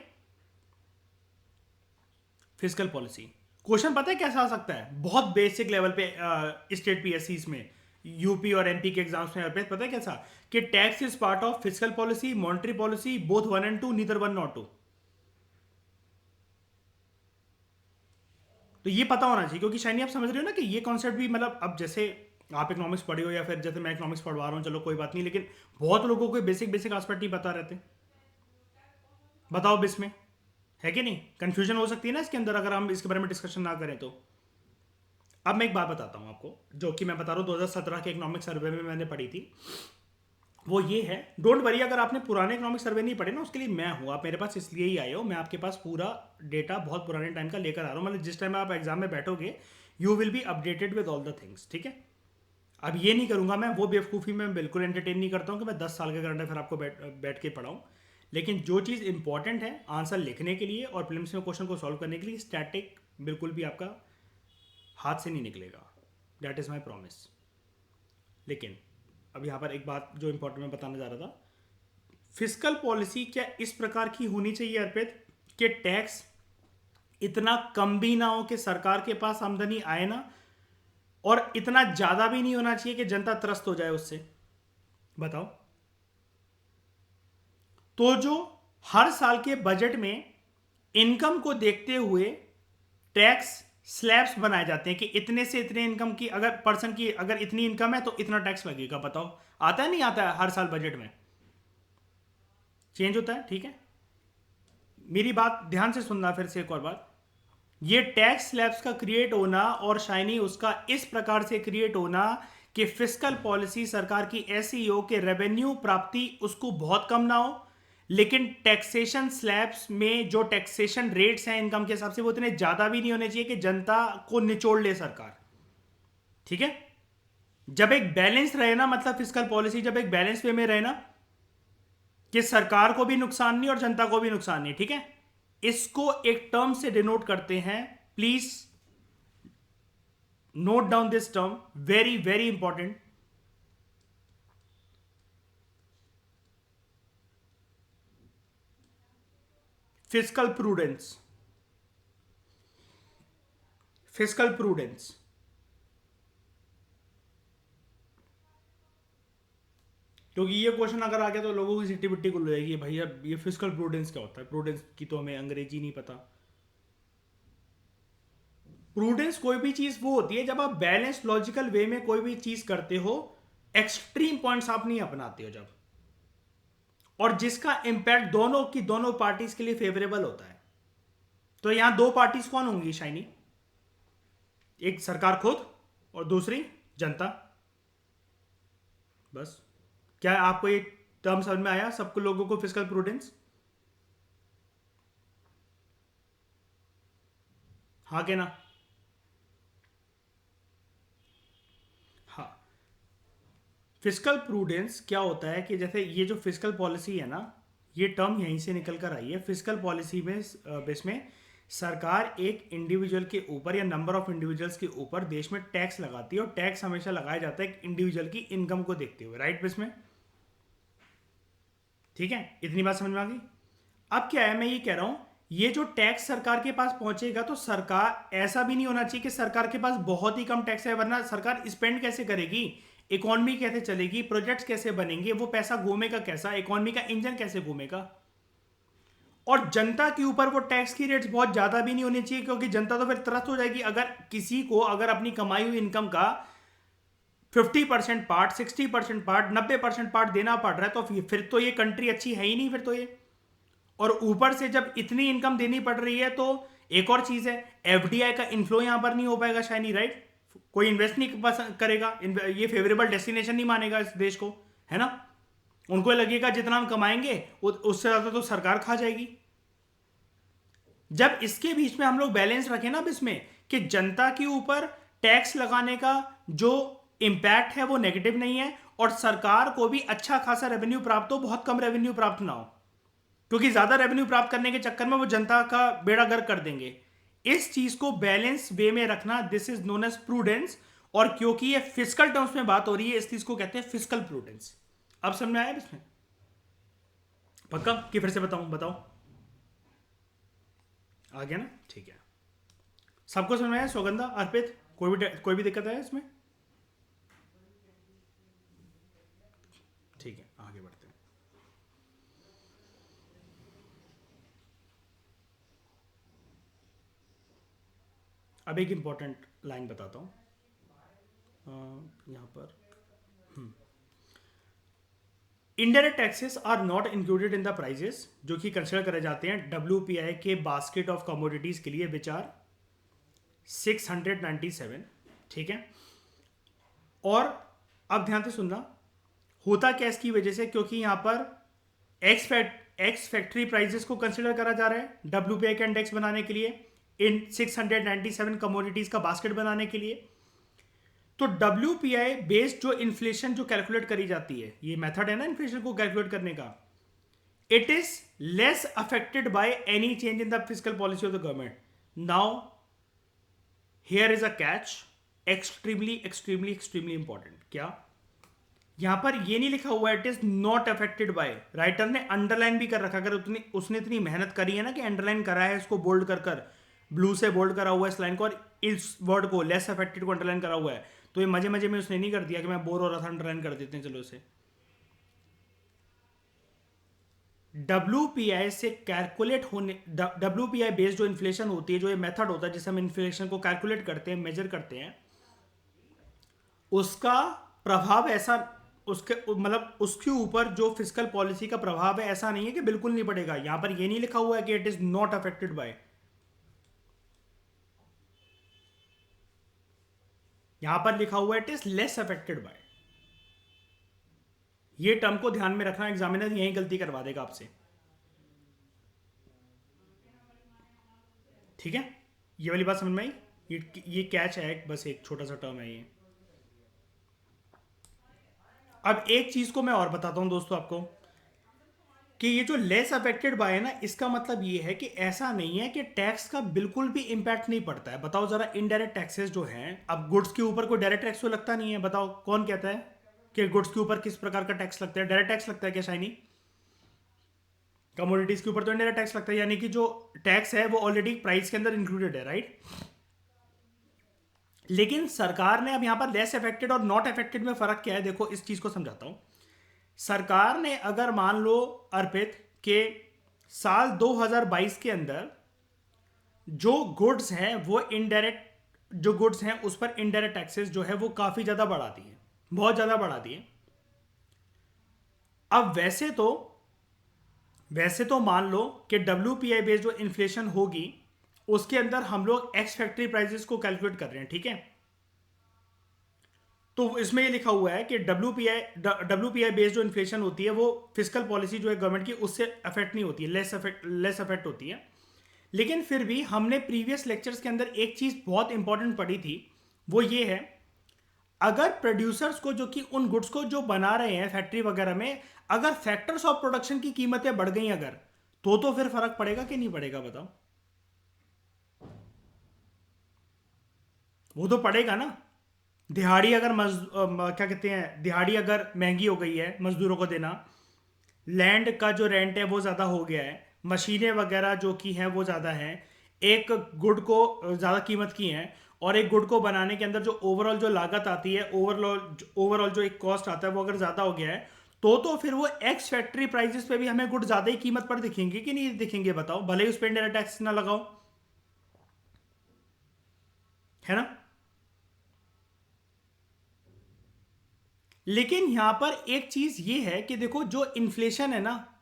फिस्कल पॉलिसी। क्वेश्चन पता है कैसा आ सकता है, बहुत बेसिक लेवल पे स्टेट पीएससी में, यूपी और एमपी के एग्जाम्स में अर्पित, पता है कैसा, कि tax is part of fiscal policy, monetary policy, both 1 and 2, neither 1 nor 2। तो ये पता होना चाहिए, क्योंकि शायद आप समझ रहे हो ना कि ये कॉन्सेप्ट भी, मतलब अब जैसे आप इकोनॉमिक्स पढ़े हो या फिर जैसे मैं इकोनॉमिक्स पढ़वा रहा हूँ, चलो कोई बात नहीं, लेकिन बहुत लोगों को बेसिक बेसिक एस्पेक्ट नहीं पता रहते। बताओ बिस में है कि नहीं, कंफ्यूजन हो सकती है ना इसके अंदर अगर हम इसके बारे में डिस्कशन ना करें तो। अब मैं एक बात बताता हूँ आपको, जो कि मैं बता रहा हूँ 2017 के इकोनॉमिक सर्वे में मैंने पढ़ी थी। वो ये है, डोंट वरी अगर आपने पुराने इकोनॉमिक सर्वे नहीं पढ़े ना, उसके लिए मैं हूँ, आप मेरे पास इसलिए ही आए हो। मैं आपके पास पूरा डेटा बहुत पुराने टाइम का लेकर आ रहा हूँ, मतलब जिस टाइम आप एग्जाम में बैठोगे you will be updated with all the things, ठीक है। अब ये नहीं करूंगा मैं, वो बेवकूफ़ी में बिल्कुल एंटरटेन नहीं करता हूँ कि मैं 10 साल के करंट अफेयर आपको बैठ के पढ़ाऊँ। लेकिन जो चीज़ इंपॉर्टेंट है आंसर लिखने के लिए और प्रीलिम्स में क्वेश्चन को सॉल्व करने के लिए, स्टैटिक बिल्कुल भी आपका हाथ से नहीं निकलेगा, दैट इज़ माई प्रॉमिस। लेकिन अब यहाँ पर एक बात जो इंपॉर्टेंट मैं बताना चाह रहा था, फिस्कल पॉलिसी क्या इस प्रकार की होनी चाहिए अर्पित, कि टैक्स इतना कम भी ना हो कि सरकार के पास आमदनी आए ना, और इतना ज्यादा भी नहीं होना चाहिए कि जनता त्रस्त हो जाए उससे। बताओ, तो जो हर साल के बजट में इनकम को देखते हुए टैक्स स्लैब्स बनाए जाते हैं कि इतने से इतने इनकम की, अगर पर्सन की अगर इतनी इनकम है तो इतना टैक्स लगेगा। बताओ आता है नहीं आता है, हर साल बजट में चेंज होता है, ठीक है। मेरी बात ध्यान से सुनना फिर से एक और बात, ये टैक्स स्लैब्स का क्रिएट होना और शाइनी उसका इस प्रकार से क्रिएट होना कि फिस्कल पॉलिसी सरकार की ऐसी हो कि रेवेन्यू प्राप्ति उसको बहुत कम ना हो, लेकिन टैक्सेशन स्लैब्स में जो टैक्सेशन रेट्स हैं इनकम के हिसाब से वो इतने ज्यादा भी नहीं होने चाहिए कि जनता को निचोड़ ले सरकार, ठीक है। जब एक बैलेंस रहे ना, मतलब फिस्कल पॉलिसी जब एक बैलेंस वे में रहे ना, कि सरकार को भी नुकसान नहीं और जनता को भी नुकसान नहीं, ठीक है, इसको एक टर्म से डिनोट करते हैं, please note down this term, very very important. Fiscal prudence. Fiscal prudence. क्योंकि ये क्वेश्चन अगर आ गया तो लोगों की सिट्टी बिट्टी खुल जाएगी, भैया ये फिस्कल प्रूडेंस क्या होता है. प्रूडेंस की तो हमें अंग्रेजी नहीं पता. प्रूडेंस कोई भी चीज वो होती है जब आप बैलेंस लॉजिकल वे में कोई भी चीज करते हो, एक्सट्रीम पॉइंट्स आप नहीं अपनाते हो जब, और जिसका इंपैक्ट दोनों की दोनों पार्टीज के लिए फेवरेबल होता है. तो यहां दो पार्टीज कौन होंगी शाइनी? एक सरकार खुद और दूसरी जनता. बस. क्या आपको ये टर्म समझ में आया सबको लोगों को? Fiscal prudence. हाँ के ना? हाँ. फिस्कल प्रूडेंस क्या होता है कि जैसे ये जो फिस्कल पॉलिसी है ना, ये टर्म यहीं से निकल कर आई है. फिस्कल पॉलिसी में इसमें सरकार एक इंडिविजुअल के ऊपर या नंबर ऑफ इंडिविजुअल्स के ऊपर देश में टैक्स लगाती है, और टैक्स हमेशा लगाया जाता है एक इंडिविजुअल की इनकम को देखते हुए. राइट? इसमें ठीक है, इतनी बात समझ में आ गई. अब क्या है, मैं ये कह रहा हूं, ये जो टैक्स सरकार के पास पहुंचेगा तो सरकार, ऐसा भी नहीं होना चाहिए कि सरकार के पास बहुत ही कम टैक्स है, वरना सरकार स्पेंड कैसे करेगी, इकोनॉमी कैसे चलेगी, प्रोजेक्ट्स कैसे बनेंगे, वो पैसा घूमेगा कैसा, इकोनॉमी का इंजन कैसे घूमेगा. और जनता के ऊपर वो टैक्स की रेट्स बहुत ज्यादा भी नहीं होनी चाहिए, क्योंकि जनता तो फिर त्रस्त हो जाएगी. अगर किसी को अगर अपनी कमाई हुई इनकम का 50% पार्ट, 60% पार्ट, 90% पार्ट देना पड़ रहा है, तो फिर तो ये कंट्री अच्छी है ही नहीं फिर तो ये. और ऊपर से जब इतनी इनकम देनी पड़ रही है तो एक और चीज है, एफडीआई का इन्फ्लो यहां पर नहीं हो पाएगा शाइनी. राइट? कोई इन्वेस्ट नहीं करेगा, ये फेवरेबल डेस्टिनेशन नहीं मानेगा इस देश को, है ना. उनको लगेगा जितना हम कमाएंगे उससे ज्यादा तो सरकार खा जाएगी. जब इसके बीच में हम लोग बैलेंस रखें ना अब इसमें, कि जनता के ऊपर टैक्स लगाने का जो इंपैक्ट है वो नेगेटिव नहीं है, और सरकार को भी अच्छा खासा रेवेन्यू प्राप्त हो, बहुत कम रेवेन्यू प्राप्त ना हो, क्योंकि ज्यादा रेवेन्यू प्राप्त करने के चक्कर में वो जनता का बेड़ा गर्क कर देंगे. इस चीज को बैलेंस वे में रखना, this is known as prudence. और क्योंकि ये फिजिकल टर्म्स में बात हो रही है, इस चीज को कहते हैं फिजिकल प्रूडेंस. अब समझ में आया इसमें? पक्का कि फिर से बताऊं? बताओ. आ गया ना? ठीक है. सबको समझ में आया? सौगंधा, अर्पित, कोई भी दिक्कत है इसमें? ठीक है, आगे बढ़ते हैं. अब एक इंपॉर्टेंट लाइन बताता हूं. यहां पर indirect taxes are not included in the prices, जो कि कंसिडर करे जाते हैं WPI के बास्केट ऑफ कमोडिटीज के लिए, विच आर 697. ठीक है. और अब ध्यान से सुनना, होता क्या इसकी वजह से, क्योंकि यहां पर एक्स फैक्ट्री प्राइजेस को कंसिडर करा जा रहा है WPI का इंडेक्स बनाने के लिए, इन 697 कमोडिटीज का बास्केट बनाने के लिए. तो WPI बेस्ड जो इन्फ्लेशन जो कैलकुलेट करी जाती है, ये मेथड है ना इन्फ्लेशन को कैलकुलेट करने का, it is less affected by any change in the physical policy of the government. Now here is a catch, extremely extremely extremely important. क्या? यहां पर ये नहीं लिखा हुआ it is not affected by, writer ने अंडरलाइन भी कर रखा. अगर उसने इतनी मेहनत करी है ना कि अंडरलाइन करा है, इसको बोल्ड कर ब्लू से बोल्ड करा हुआ है इस लाइन को, और इस वर्ड को लेस अफेक्टेड को अंडरलाइन करा हुआ है, तो ये मजे मजे में उसने नहीं कर दिया कि मैं बोर हो रहा था अंडरलाइन कर देते हैं चलो इसे. WPI से कैलकुलेट होने, WPI बेस्ड जो इन्फ्लेशन होती है, जो ये मेथड होता है जिससे हम इन्फ्लेशन को कैलकुलेट करते हैं, मेजर करते हैं, उसका प्रभाव ऐसा, उसके मतलब उसके ऊपर जो फिजिकल पॉलिसी का प्रभाव है ऐसा नहीं है कि बिल्कुल नहीं पड़ेगा. यहां पर ये नहीं लिखा हुआ है कि it is not affected by, यहां पर लिखा हुआ है it is less affected by. ये टर्म को ध्यान में रखना, एग्जामिनर यही गलती करवा देगा आपसे. ठीक है, ये वाली बात समझ में आई? ये कैच है, बस एक छोटा सा टर्म है ये. अब एक चीज को मैं और बताता हूं दोस्तों आपको, कि ये जो लेस अफेक्टेड बाय है ना, इसका मतलब ये है कि ऐसा नहीं है कि टैक्स का बिल्कुल भी इंपैक्ट नहीं पड़ता है। बताओ जरा, इनडायरेक्ट टैक्सेस जो हैं, अब गुड्स के ऊपर कोई डायरेक्ट टैक्स तो लगता नहीं है। बताओ कौन कहता है कि गुड्स के ऊपर किस प्रकार का टैक्स लगता है? डायरेक्ट टैक्स लगता है क्या शाइनी? कमोडिटीज के ऊपर तो इनडायरेक्ट टैक्स लगता है, यानी कि जो टैक्स है वो ऑलरेडी प्राइस के अंदर इंक्लूडेड है, राइट? लेकिन सरकार ने अब यहां पर लेस अफेक्टेड और नॉट अफेक्टेड में फर्क क्या है, देखो इस चीज को समझाता हूं। सरकार ने अगर मान लो अर्पित के साल 2022 के अंदर जो गुड्स हैं वो इनडायरेक्ट, जो गुड्स हैं उस पर इनडायरेक्ट टैक्सेस जो है वो काफी ज्यादा बढ़ा दिए, बहुत ज्यादा बढ़ा दिए। अब वैसे तो मान लो कि WPI बेस्ड जो इन्फ्लेशन होगी उसके अंदर हम लोग एक्स फैक्ट्री प्राइसेस को कैलकुलेट कर रहे हैं, ठीक है? तो इसमें ये लिखा हुआ है कि डब्ल्यू पी आई बेस्ड जो इन्फ्लेशन होती है वो फिजिकल पॉलिसी जो है गवर्नमेंट की, उससे अफेक्ट नहीं होती है, लेस अफेक्ट होती है। लेकिन फिर भी हमने प्रीवियस लेक्चर्स के अंदर एक चीज बहुत इंपॉर्टेंट पढ़ी थी, वो ये है, अगर प्रोड्यूसर्स को, जो कि उन गुड्स को जो बना रहे हैं फैक्ट्री वगैरह में, अगर फैक्टर्स ऑफ प्रोडक्शन की कीमतें बढ़ गई अगर, तो फिर फर्क पड़ेगा कि नहीं पड़ेगा? बताओ। वो तो पड़ेगा ना। दिहाड़ी अगर क्या कहते हैं, दिहाड़ी अगर महंगी हो गई है मजदूरों को देना, लैंड का जो रेंट है वो ज़्यादा हो गया है, मशीनें वगैरह जो की हैं वो ज़्यादा हैं, एक गुड को ज़्यादा कीमत की हैं, और एक गुड को बनाने के अंदर जो ओवरऑल जो लागत आती है, ओवरऑल जो एक कॉस्ट आता है वो अगर ज़्यादा हो गया है, तो फिर वो एक्स फैक्ट्री प्राइसेस पे भी हमें गुड ज़्यादा ही कीमत पर दिखेंगे कि नहीं दिखेंगे? बताओ, भले ही उस पर इंडायरेक्ट टैक्स ना लगाओ, है ना? लेकिन यहां पर एक चीज ये है कि देखो, जो इन्फ्लेशन है ना,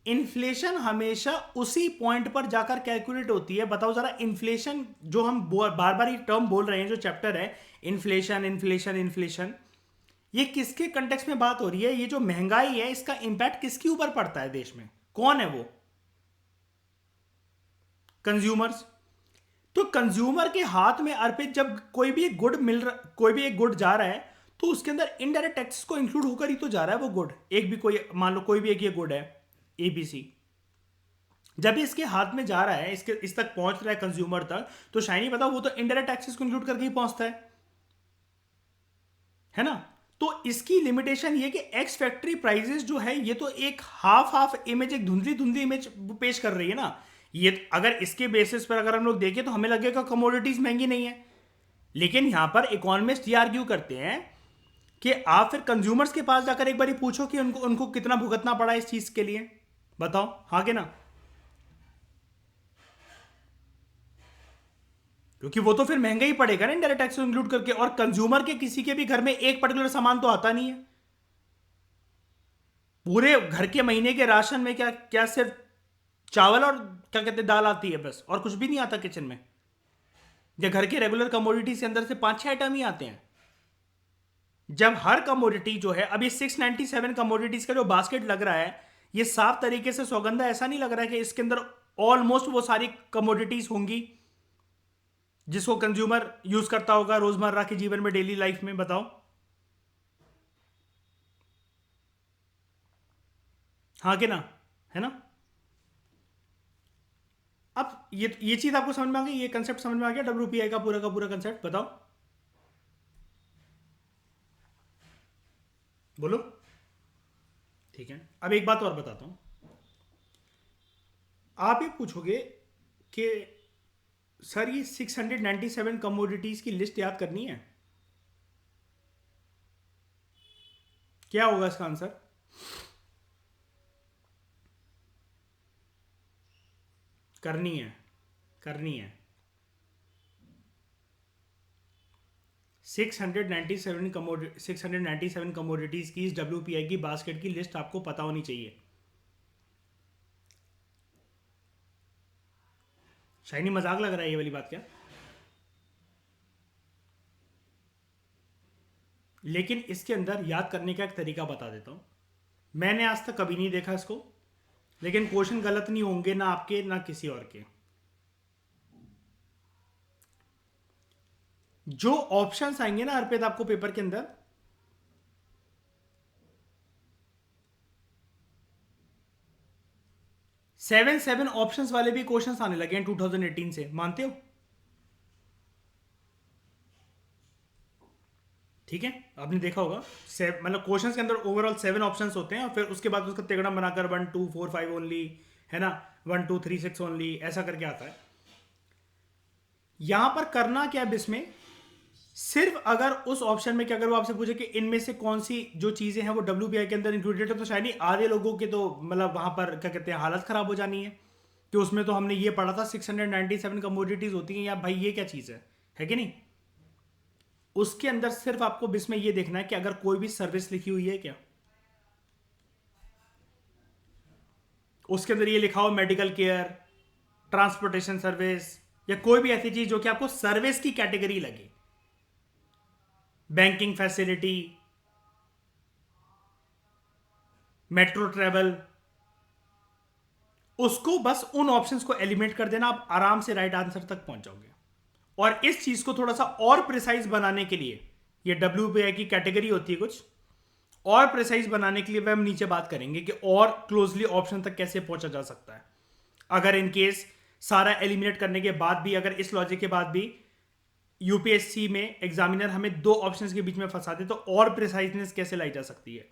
इन्फ्लेशन हमेशा उसी पॉइंट पर जाकर कैलकुलेट होती है। बताओ जरा, इन्फ्लेशन जो हम बार बार ये टर्म बोल रहे हैं, जो चैप्टर है, इन्फ्लेशन इन्फ्लेशन इन्फ्लेशन, ये किसके कंटेक्स्ट में बात हो रही है? ये जो महंगाई है इसका इंपैक्ट किसके ऊपर पड़ता है देश में? कौन है वो? कंज्यूमर्स। तो कंज्यूमर के हाथ में अर्पित जब कोई भी एक गुड कोई भी एक गुड जा रहा है, तो उसके अंदर इनडायरेक्ट टैक्स को इंक्लूड होकर ही तो जा रहा है वो गुड। एक भी कोई, मान लो कोई भी एक ये गुड है ABC, जब ये इसके हाथ में जा रहा है, इसके इस तक पहुंच रहा है कंज्यूमर तक, तो शाइनी बताओ, वो तो इनडायरेक्ट टैक्सेस को इंक्लूड करके ही पहुंचता है ना? तो इसकी लिमिटेशन ये कि एक्स फैक्ट्री प्राइसेस जो है ये तो एक हाफ हाफ इमेज, एक धुंधली धुंधली इमेज पेश कर रही है ना। ये अगर इसके बेसिस पर अगर हम लोग देखें तो हमें लगेगा कमोडिटीज महंगी नहीं है, लेकिन यहां पर इकोनॉमिस्ट ये आर्ग्यू करते हैं कि आप फिर कंज्यूमर्स के पास जाकर एक बार पूछो कि उनको उनको कितना भुगतना पड़ा इस चीज के लिए। बताओ, हाँ कि ना? क्योंकि वो तो फिर महंगा ही पड़ेगा ना इंडायरेक्ट टैक्स इंक्लूड करके, और कंज्यूमर के किसी के भी घर में एक पर्टिकुलर सामान तो आता नहीं है। पूरे घर के महीने के राशन में क्या क्या सिर्फ चावल और क्या कहते हैं दाल आती है बस, और कुछ भी नहीं आता किचन में? या घर के रेगुलर कमोडिटीज के अंदर से 5-6 आइटम ही आते हैं? जब हर कमोडिटी जो है, अभी 697 कमोडिटीज का जो बास्केट लग रहा है, ये साफ तरीके से सौगंधा ऐसा नहीं लग रहा है कि इसके अंदर ऑलमोस्ट वो सारी कमोडिटीज होंगी जिसको कंज्यूमर यूज करता होगा रोजमर्रा के जीवन में, डेली लाइफ में। बताओ, हाँ कि ना? है ना? अब ये चीज आपको समझ में आ गई, ये कंसेप्ट समझ में आ गया WPI का पूरा कंसेप्ट? बताओ, बोलो। ठीक है, अब एक बात और बताता हूं। आप ये पूछोगे कि सर ये 697 कमोडिटीज की लिस्ट याद करनी है, क्या होगा इसका आंसर? करनी है, करनी है। 697 कमोडिटीज की इस WPI की बास्केट की लिस्ट आपको पता होनी चाहिए। शाइनी मजाक लग रहा है ये वाली बात क्या? लेकिन इसके अंदर याद करने का एक तरीका बता देता हूं। मैंने आज तक कभी नहीं देखा इसको, लेकिन क्वेश्चन गलत नहीं होंगे ना आपके ना किसी और के। जो ऑप्शंस आएंगे ना अर्पित आपको पेपर के अंदर, 7 ऑप्शंस वाले भी क्वेश्चंस आने लगे हैं 2018 से, मानते हो? ठीक है, आपने देखा होगा मतलब क्वेश्चंस के अंदर ओवरऑल 7 ऑप्शंस होते हैं और फिर उसके बाद उसका तिगड़ा बनाकर 1 2 4 5 ओनली, है ना, 1 2 3 6 ओनली, ऐसा करके आता है। यहां पर करना क्या है इसमें, सिर्फ अगर उस ऑप्शन में कि अगर वो आपसे पूछे कि इनमें से कौन सी जो चीजें हैं वो WPI के अंदर इंक्लूडेड है, तो शायद ही आधे लोगों के तो मतलब वहां पर क्या कहते हैं हालत खराब हो जानी है कि उसमें तो हमने ये पढ़ा था 697 कमोडिटीज होती हैं, या भाई ये क्या चीज है कि नहीं। उसके अंदर सिर्फ आपको इसमें ये देखना है कि अगर कोई भी सर्विस लिखी हुई है क्या, उसके अंदर ये लिखा हो मेडिकल केयर, ट्रांसपोर्टेशन सर्विस, या कोई भी ऐसी चीज जो कि आपको सर्विस की कैटेगरी लगे, बैंकिंग फैसिलिटी, मेट्रो ट्रेवल, उसको बस उन ऑप्शंस को एलिमिनेट कर देना, आप आराम से राइट आंसर तक पहुंच जाओगे। और इस चीज को थोड़ा सा और प्रिसाइज बनाने के लिए, ये WPI की कैटेगरी होती है कुछ और प्रिसाइज बनाने के लिए वह हम नीचे बात करेंगे कि और क्लोजली ऑप्शन तक कैसे पहुंचा जा सकता है। अगर इन केस सारा एलिमिनेट करने के बाद भी, अगर इस लॉजिक के बाद भी यूपीएससी में एग्जामिनर हमें दो ऑप्शंस के बीच में फंसा दे, तो और प्रिसाइजनेस कैसे लाई जा सकती है।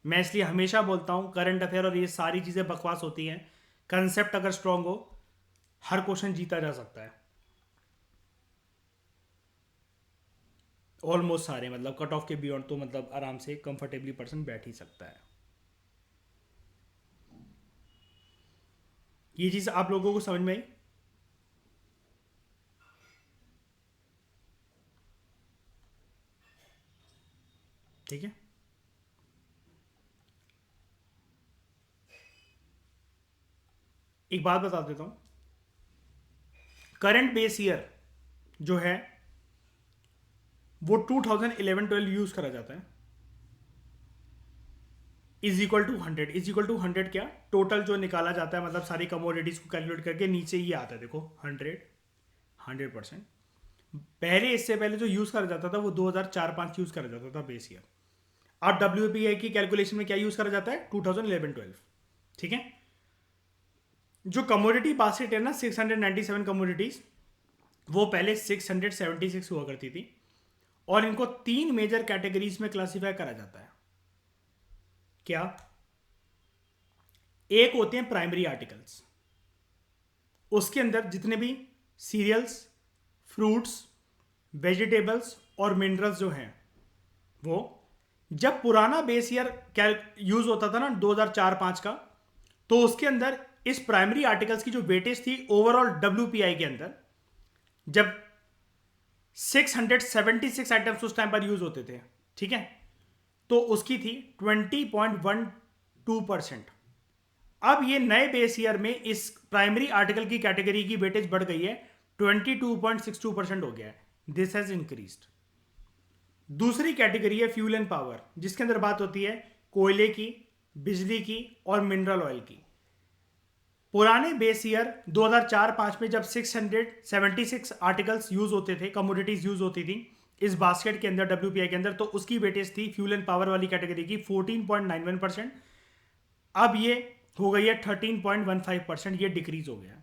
मैं इसलिए हमेशा बोलता हूं करंट अफेयर और ये सारी चीजें बकवास होती हैं, कंसेप्ट अगर स्ट्रांग हो हर क्वेश्चन जीता जा सकता है, ऑलमोस्ट सारे, मतलब कट ऑफ के बियॉन्ड तो मतलब आराम से कंफर्टेबली पर्सन बैठ ही सकता है। ये चीज आप लोगों को समझ में आई? ठीक है, एक बात बता देता हूं, करंट बेस ईयर जो है वो 2011-12 यूज करा जाता है, is equal to 100, is equal to 100 क्या, टोटल जो निकाला जाता है, मतलब सारी कमोडिटीज को कैलकुलेट करके नीचे ये आता है, देखो 100%। पहले, इससे पहले जो यूज करा जाता था वो 2004-5 यूज करा जाता था बेस ईयर। अब WPI की कैलकुलेशन में क्या यूज करा जाता है, 2011-12। ठीक है, जो कमोडिटी बास्केट है ना 697 कमोडिटीज, वो पहले 676 हुआ करती थी, और इनको 3 मेजर कैटेगरीज में क्लासिफाई करा जाता है। क्या? एक होते हैं प्राइमरी आर्टिकल्स, उसके अंदर जितने भी सीरियल्स, फ्रूट्स, वेजिटेबल्स और मिनरल्स जो हैं, वो जब पुराना बेस ईयर क्या यूज होता था ना 2004-5 का, तो उसके अंदर इस प्राइमरी आर्टिकल्स की जो वेटेज थी ओवरऑल WPI के अंदर, जब 676 आइटम्स उस टाइम पर यूज होते थे, ठीक है, तो उसकी थी 20.12%। अब ये नए बेस ईयर में इस प्राइमरी आर्टिकल की कैटेगरी की वेटेज बढ़ गई है, 22.62% हो गया है, दिस हैज इंक्रीज्ड। दूसरी कैटेगरी है फ्यूल एंड पावर, जिसके अंदर बात होती है कोयले की, बिजली की और मिनरल ऑयल की। पुराने बेस ईयर 2004-5 में जब 676 आर्टिकल्स यूज होते थे, कमोडिटीज यूज होती थी इस बास्केट के अंदर WPI के अंदर, तो उसकी वेटेज थी फ्यूल एंड पावर वाली कैटेगरी की 14.91%। अब ये हो गई है 13.15%, ये डिक्रीज हो गया।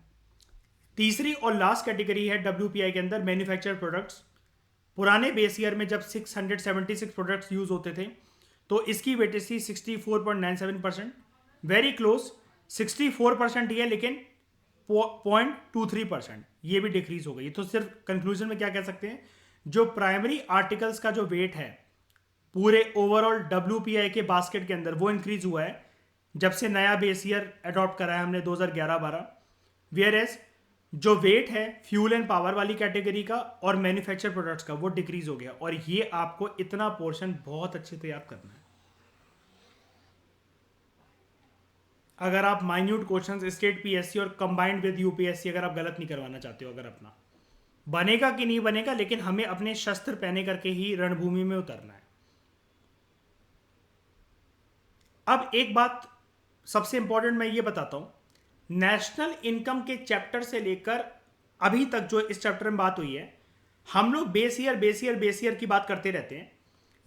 तीसरी और लास्ट कैटेगरी है WPI के अंदर मैन्युफैक्चर प्रोडक्ट्स। पुराने बेस ईयर में जब 676 प्रोडक्ट्स यूज होते थे, तो इसकी वेटेज थी 64.97%, वेरी क्लोज 64% ही है, लेकिन 0.23% ये भी डिक्रीज हो गई। तो सिर्फ कंक्लूजन में क्या कह सकते हैं, जो प्राइमरी आर्टिकल्स का जो वेट है पूरे ओवरऑल WPI के बास्केट के अंदर, वो इंक्रीज हुआ है जब से नया बेस ईयर अडॉप्ट करा है हमने 2011-12। वेयर एज जो वेट है फ्यूल एंड पावर वाली कैटेगरी का और मैन्युफैक्चर प्रोडक्ट्स का, वो डिक्रीज हो गया। और ये आपको इतना पोर्शन बहुत अच्छे से याद करना है अगर आप माइन्यूट क्वेश्चंस स्टेट PSC और कंबाइंड विद UPSC अगर आप गलत नहीं करवाना चाहते हो। अगर अपना बनेगा कि नहीं बनेगा, लेकिन हमें अपने शस्त्र पहने करके ही रणभूमि में उतरना है। अब एक बात सबसे इंपॉर्टेंट मैं ये बताता हूं, नेशनल इनकम के चैप्टर से लेकर अभी तक जो इस चैप्टर में बात हुई है, हम लोग बेस ईयर की बात करते रहते हैं,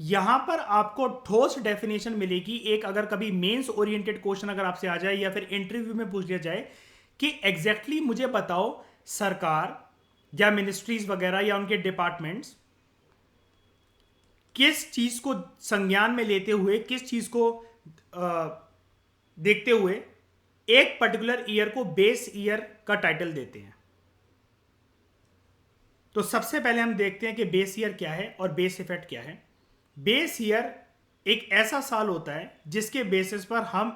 यहां पर आपको ठोस डेफिनेशन मिलेगी एक, अगर कभी मेंस ओरिएंटेड क्वेश्चन अगर आपसे आ जाए या फिर इंटरव्यू में पूछ लिया जाए कि एग्जैक्टली मुझे बताओ सरकार या मिनिस्ट्रीज वगैरह या उनके डिपार्टमेंट्स किस चीज को संज्ञान में लेते हुए, किस चीज को देखते हुए एक पर्टिकुलर ईयर को बेस ईयर का टाइटल देते हैं। तो सबसे पहले हम देखते हैं कि बेस ईयर क्या है और बेस इफेक्ट क्या है। बेस ईयर एक ऐसा साल होता है जिसके बेसिस पर हम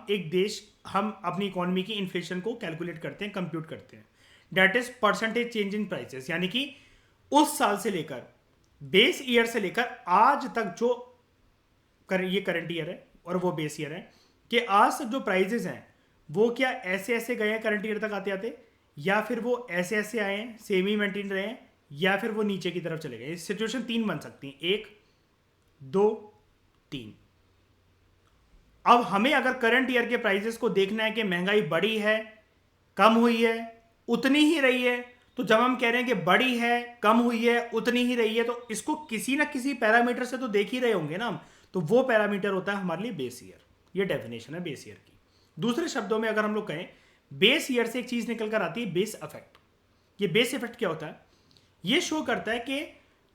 अपनी इकोनॉमी की इन्फ्लेशन को कैलकुलेट करते हैं, कंप्यूट करते हैं। That is percentage change in prices, यानी कि उस साल से लेकर, बेस ईयर से लेकर आज तक जो ये करंट ईयर है और वो बेस ईयर है, कि आज तक जो प्राइजेस हैं वो क्या ऐसे ऐसे गए हैं करंट ईयर तक आते आते, या फिर वो ऐसे ऐसे आए हैं सेम ही मेंटेन रहे हैं, या फिर वो नीचे की तरफ चले गए। सिचुएशन तीन बन सकती है, 1 2 3। अब हमें अगर करंट ईयर के प्राइसेस को देखना है कि महंगाई बढ़ी है, कम हुई है, उतनी ही रही है, तो जब हम कह रहे हैं कि बढ़ी है, कम हुई है, उतनी ही रही है, तो इसको किसी ना किसी पैरामीटर से तो देख ही रहे होंगे ना हम। तो वो पैरामीटर होता है हमारे लिए बेस ईयर। ये डेफिनेशन है बेस ईयर की। दूसरे शब्दों में अगर हम लोग कहें, बेस ईयर से एक चीज निकल कर आती है बेस इफेक्ट। ये बेस इफेक्ट क्या होता है? ये शो करता है कि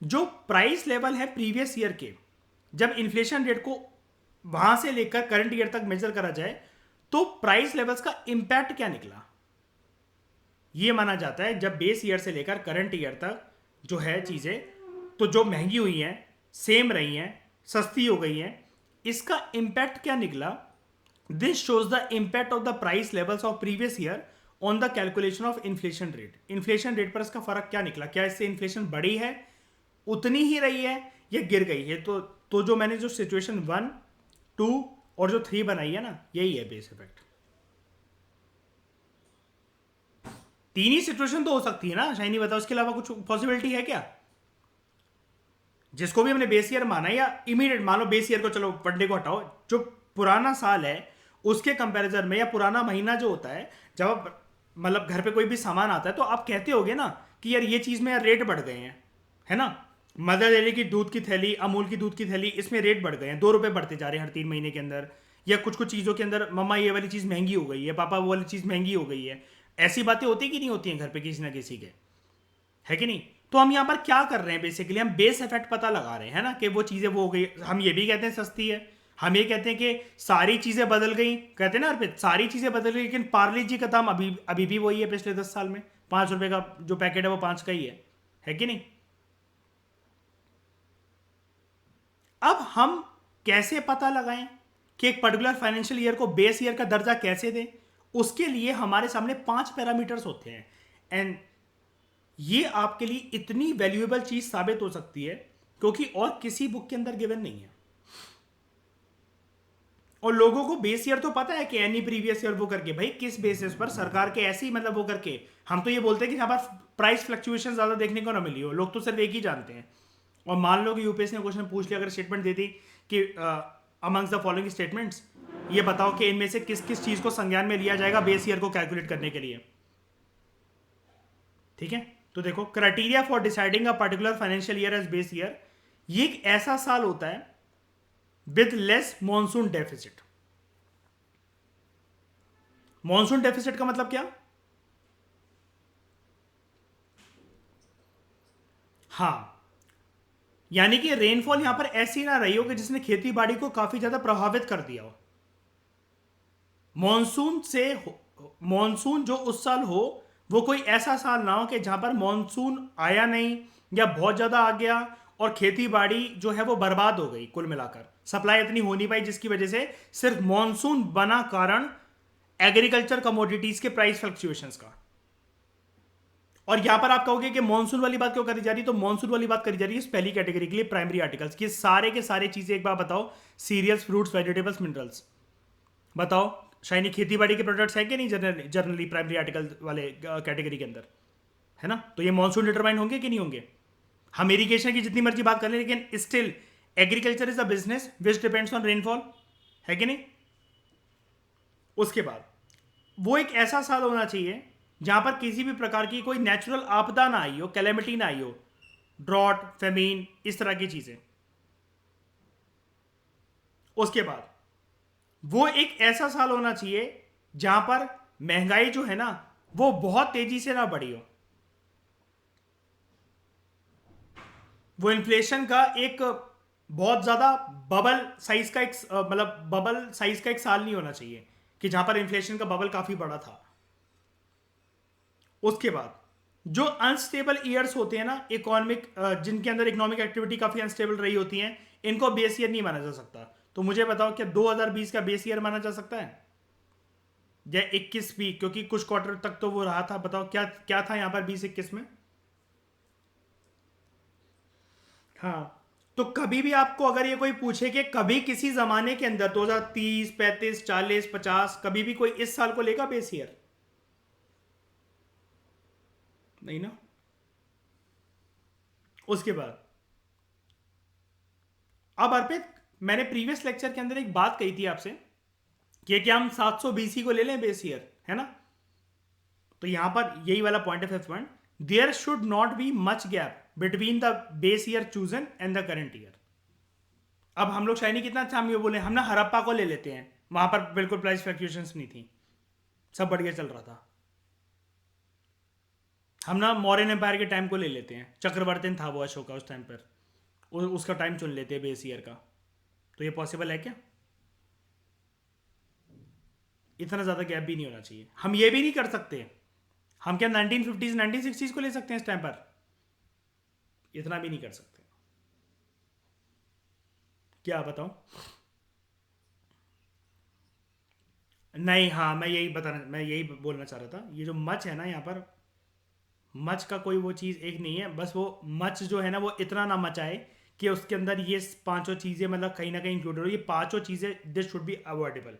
जो प्राइस लेवल है प्रीवियस ईयर के, जब इन्फ्लेशन रेट को वहां से लेकर करंट ईयर तक मेजर करा जाए तो प्राइस लेवल्स का इंपैक्ट क्या निकला। ये माना जाता है जब बेस ईयर से लेकर करंट ईयर तक जो है चीजें, तो जो महंगी हुई हैं, सेम रही हैं, सस्ती हो गई हैं, इसका इंपैक्ट क्या निकला। This shows the impact of the price levels of previous year on the calculation of inflation rate. Inflation rate पर इसका फर्क क्या निकला, क्या इससे इन्फ्लेशन बढ़ी है, उतनी ही रही है, या गिर गई है। तो जो मैंने जो सिचुएशन 1 2 और जो 3 बनाई है ना, यही है बेस इफेक्ट। तीन ही सिचुएशन तो हो सकती है ना शाइनी, बताओ उसके अलावा कुछ पॉसिबिलिटी है क्या? जिसको भी हमने बेस ईयर माना, या इमीडिएट मान लो बेस ईयर को, चलो वनडे को हटाओ, जो पुराना साल है उसके कंपैरिजन में, या पुराना महीना जो होता है, जब आप मतलब घर पे कोई भी सामान आता है तो आप कहते होगे ना कि यार ये चीज में यार रेट बढ़ गए हैं, है ना। मदर डेयरी की दूध की थैली, अमूल की दूध की थैली, इसमें रेट बढ़ गए हैं, 2 रुपए बढ़ते जा रहे हैं हर 3 महीने के अंदर। या कुछ कुछ चीज़ों के अंदर, मम्मा ये वाली चीज़ महंगी हो गई है, पापा वो वाली चीज़ महंगी हो गई है। ऐसी बातें होती कि नहीं होती हैं घर पे किसी ना किसी के, है कि नहीं। तो हम यहाँ पर क्या कर रहे हैं, बेसिकली हम बेस इफेक्ट पता लगा रहे हैं ना, कि वो चीज़ें वो हो गई। हम ये भी कहते हैं सस्ती है, हम ये कहते हैं कि सारी चीज़ें बदल गई, कहते हैं ना अर्पित सारी चीज़ें बदल गई, लेकिन पार्ले जी का दाम अभी अभी भी वही है पिछले 10 साल में। 5 रुपए का जो पैकेट है वो 5 का ही है कि नहीं। अब हम कैसे पता लगाएं कि एक पर्टिकुलर फाइनेंशियल ईयर को बेस ईयर का दर्जा कैसे दें, उसके लिए हमारे सामने 5 पैरामीटर्स होते हैं। एंड ये आपके लिए इतनी वैल्यूएबल चीज साबित हो सकती है क्योंकि और किसी बुक के अंदर गिवन नहीं है। और लोगों को बेस ईयर तो पता है कि एनी प्रीवियस ईयर वो करके, भाई किस बेसिस पर सरकार के ऐसी मतलब वो करके, हम तो ये बोलते हैं कि यहाँ पर प्राइस फ्लक्चुएशन ज्यादा देखने को ना मिली हो, लोग तो सिर्फ एक ही जानते हैं। और मान लो कि यूपीएससी ने क्वेश्चन पूछ लिया, अगर स्टेटमेंट दे दी कि अमंग्स द फॉलोइंग स्टेटमेंट्स, ये बताओ कि इनमें से किस किस चीज को संज्ञान में लिया जाएगा बेस ईयर को कैलकुलेट करने के लिए। ठीक है, तो देखो, criteria for deciding a particular financial year as base year, ये एक ऐसा साल होता है with less monsoon deficit. Monsoon deficit का मतलब क्या? हाँ, यानी कि रेनफॉल यहां पर ऐसी ना रही हो कि जिसने खेती बाड़ी को काफी ज्यादा प्रभावित कर दिया हो। मॉनसून जो उस साल हो, वो कोई ऐसा साल ना हो कि जहां पर मॉनसून आया नहीं या बहुत ज्यादा आ गया और खेती बाड़ी जो है वो बर्बाद हो गई, कुल मिलाकर सप्लाई इतनी हो नहीं पाई, जिसकी वजह से सिर्फ मॉनसून बना कारण एग्रीकल्चर कमोडिटीज के प्राइस फ्लक्चुएशंस का। और यहां पर आप कहोगे कि मॉनसून वाली बात क्यों करी जा रही है, तो मॉनसून वाली बात करी जा रही है इस पहली कैटेगरी के लिए, प्राइमरी आर्टिकल्स की। सारे के सारे चीजें एक बार बताओ, सीरियल्स, फ्रूट्स, वेजिटेबल्स, मिनरल्स, बताओ शाइनी खेती बाड़ी के प्रोडक्ट्स है कि नहीं जनरली प्राइमरी आर्टिकल वाले कैटेगरी के अंदर, है ना। तो ये मॉनसून डिटरमाइन होंगे कि नहीं होंगे। हम इरिगेशन की जितनी मर्जी बात कर लें, लेकिन still agriculture is a business which depends on rainfall, है कि नहीं। उसके बाद वो एक ऐसा साल होना चाहिए जहां पर किसी भी प्रकार की कोई नेचुरल आपदा ना आई हो, कैलेमिटी ना आई हो, ड्रॉट, फेमीन, इस तरह की चीजें। उसके बाद वो एक ऐसा साल होना चाहिए जहां पर महंगाई जो है ना वो बहुत तेजी से ना बढ़ी हो, वो इन्फ्लेशन का एक बहुत ज्यादा बबल साइज का एक मतलब बबल साइज का एक साल नहीं होना चाहिए कि जहां पर इन्फ्लेशन का बबल काफी बड़ा था। उसके बाद जो अनस्टेबल ईयर्स होते हैं ना इकोनॉमिक, जिनके अंदर इकोनॉमिक एक्टिविटी काफी अनस्टेबल रही होती है, इनको बेस ईयर नहीं माना जा सकता। तो मुझे बताओ क्या 2020 का बेस ईयर माना जा सकता है या 21 भी, क्योंकि कुछ क्वार्टर तक तो वो रहा था। बताओ क्या क्या था यहां पर 2021 में। हाँ, तो कभी भी आपको अगर ये कोई पूछे कि कभी किसी जमाने के अंदर 2030 35 40 50 कभी भी कोई इस साल को लेगा बेस ईयर, नहीं ना। उसके बाद अब अर्पित, मैंने प्रीवियस लेक्चर के अंदर एक बात कही थी आपसे कि क्या हम 700 बीसी को ले लें बेस ईयर, है ना। तो यहां पर यही वाला पॉइंट है, fifth point, there should not be much gap between the base year chosen and the current year. अब हम लोग शायद कितना अच्छा हम ये बोले, हम ना हड़प्पा को ले लेते हैं, वहां पर बिल्कुल प्राइस फ्लक्चुएशंस नहीं थी, सब बढ़िया चल रहा था। हम ना मौर्यन एम्पायर के टाइम को ले लेते हैं, चक्रवर्ती था वो अशोका उस टाइम पर, उसका टाइम चुन लेते हैं बेस ईयर का। तो ये पॉसिबल है क्या? इतना ज़्यादा गैप भी नहीं होना चाहिए। हम ये भी नहीं कर सकते, हम क्या 1950s 1960s को ले सकते हैं इस टाइम पर? इतना भी नहीं कर सकते। क्या बताऊं? नहीं, हाँ, मैं यही बोलना चाह रहा था, ये जो मच है ना यहाँ पर, मच का कोई वो चीज़ एक नहीं है, बस वो मच जो है ना वो इतना ना मचाए कि उसके अंदर ये पांचों चीज़ें मतलब कहीं ना कहीं इंक्लूडेड हो। ये पांचों चीज़ें this should be avoidable.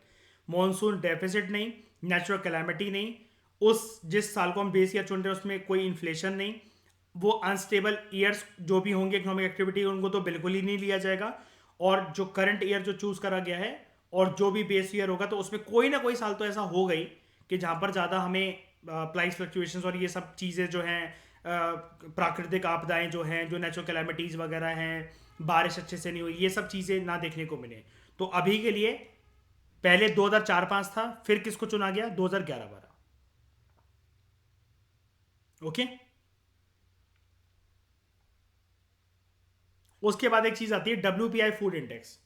Monsoon deficit नहीं, नेचुरल कैलामिटी नहीं, उस जिस साल को हम बेस ईयर चुन रहे हैं उसमें कोई इन्फ्लेशन नहीं, वो अनस्टेबल ईयर्स जो भी होंगे इकोनॉमिक एक्टिविटी उनको तो बिल्कुल ही नहीं लिया जाएगा। और जो करंट ईयर जो चूज करा गया है और जो भी बेस ईयर होगा तो उसमें कोई ना कोई साल तो ऐसा हो गई कि जहां पर ज़्यादा हमें प्राइस फ्लक्चुएशंस और ये सब चीज़ें जो हैं, प्राकृतिक आपदाएं जो हैं, जो नेचुरल कैलामिटीज़ वगैरह हैं, बारिश अच्छे से नहीं हुई, ये सब चीज़ें ना देखने को मिले। तो अभी के लिए पहले 2004-5 था, फिर किसको चुना गया 2011-12। ओके। उसके बाद एक चीज आती है WPI food index.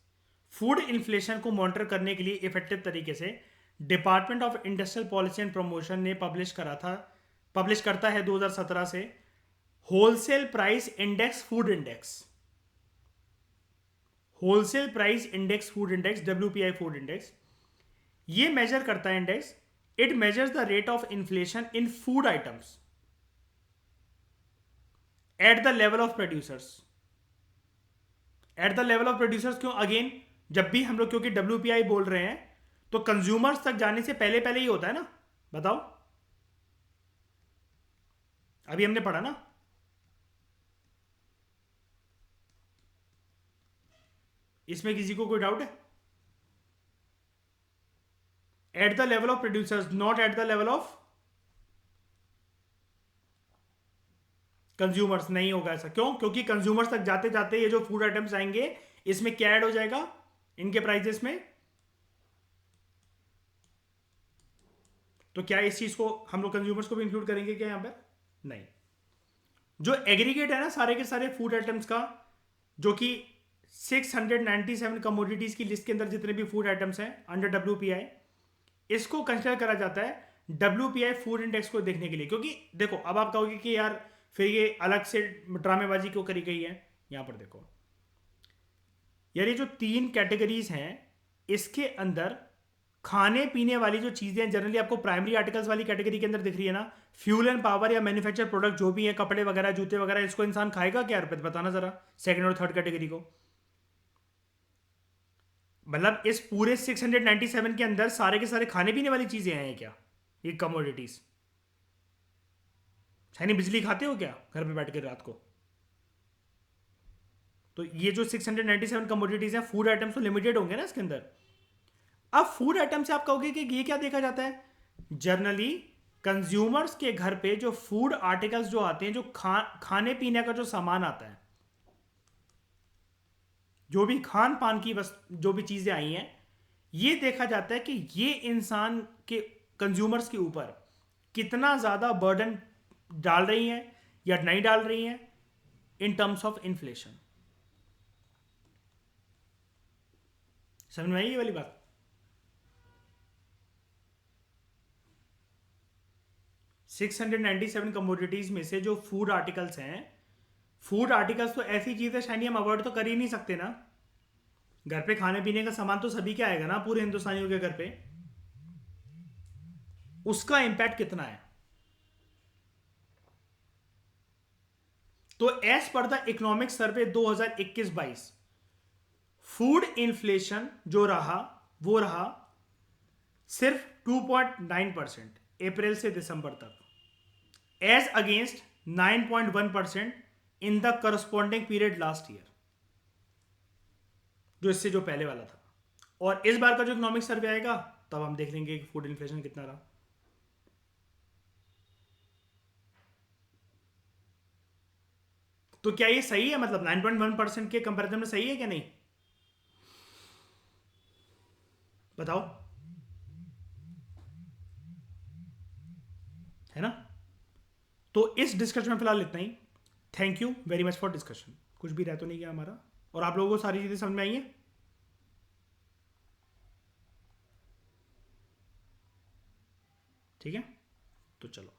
Food inflation को मॉनिटर करने के लिए इफेक्टिव तरीके से department of industrial policy and promotion ने पब्लिश करता है 2017 से wholesale price index food index. Wholesale price index food index, WPI food index, ये मेजर करता है index, it measures the rate of inflation in food items at the level of producers. At the level of producers क्यों? Again, जब भी हम लोग क्योंकि WPI बोल रहे हैं तो कंज्यूमर्स तक जाने से पहले पहले ही होता है ना। बताओ, अभी हमने पढ़ा ना, इसमें किसी को कोई डाउट है? At the level of producers, not at the level of consumers. नहीं होगा ऐसा, क्यों? क्योंकि कंज्यूमर्स तक जाते जाते ये जो फूड आइटम्स आएंगे इसमें क्या ऐड हो जाएगा इनके प्राइजेस में। तो क्या इस चीज को हम लोग कंज्यूमर्स को भी इंक्लूड करेंगे क्या यहां पर? नहीं। जो एग्रीगेट है ना सारे के सारे फूड आइटम्स का, जो कि 697 कमोडिटीज की लिस्ट के अंदर जितने भी फूड आइटम्स हैं अंडर WPI, इसको कंसिडर करा जाता है WPI फूड इंडेक्स को देखने के लिए। क्योंकि देखो, अब आप कहोगे कि यार फिर ये अलग से ड्रामेबाजी क्यों करी गई है। यहां पर देखो यार, ये जो 3 कैटेगरीज हैं इसके अंदर खाने पीने वाली जो चीजें जनरली आपको प्राइमरी आर्टिकल्स वाली कैटेगरी के अंदर दिख रही है ना, फ्यूल एंड पावर या मैन्युफैक्चर प्रोडक्ट जो भी है, कपड़े वगैरह जूते वगैरह, इसको इंसान खाएगा क्या अर्पित? बताना जरा, सेकंड और थर्ड कैटेगरी को। मतलब इस पूरे 697 के अंदर सारे के सारे खाने पीने वाली चीजें हैं क्या, ये कमोडिटीज? नहीं, बिजली खाते हो क्या घर पे बैठ के रात को? तो ये जो 697 कमोडिटीज हैं, फूड आइटम्स तो लिमिटेड होंगे ना इसके अंदर। अब फूड आइटम से आप कहोगे कि ये क्या देखा जाता है? जनरली कंज्यूमर्स के घर पे जो फूड आर्टिकल्स जो आते हैं, जो खाने पीने का जो सामान आता है, जो भी खान पान की जो भी चीज़ें आई हैं, ये देखा जाता है कि ये इंसान के कंज्यूमर्स के ऊपर कितना ज़्यादा बर्डन डाल रही हैं या नहीं डाल रही हैं इन टर्म्स ऑफ इन्फ्लेशन। समझ में आई ये वाली बात? 697 कमोडिटीज में से जो फूड आर्टिकल्स हैं, फूड आर्टिकल्स तो ऐसी चीज़ है शायद हम अवॉइड तो कर ही नहीं सकते ना। घर पे खाने पीने का सामान तो सभी के आएगा ना, पूरे हिंदुस्तानियों के घर पे। उसका इंपैक्ट कितना है? तो as per the economic survey 2021-22 food inflation जो रहा वो रहा सिर्फ 2.9% अप्रैल से दिसंबर तक, as against 9.1% in the corresponding period last year, जो इससे जो पहले वाला था। और इस बार का जो इकोनॉमिक सर्वे आएगा तब हम देख लेंगे कि फूड इन्फ्लेशन कितना रहा। तो क्या ये सही है? मतलब 9.1% के कंपैरिजन में सही है क्या नहीं? बताओ, है ना? तो इस डिस्कशन में फिलहाल इतना ही। Thank you very much for discussion. कुछ भी रह तो नहीं गया हमारा, और आप लोगों को सारी चीज़ें समझ में आई हैं? ठीक है, तो चलो।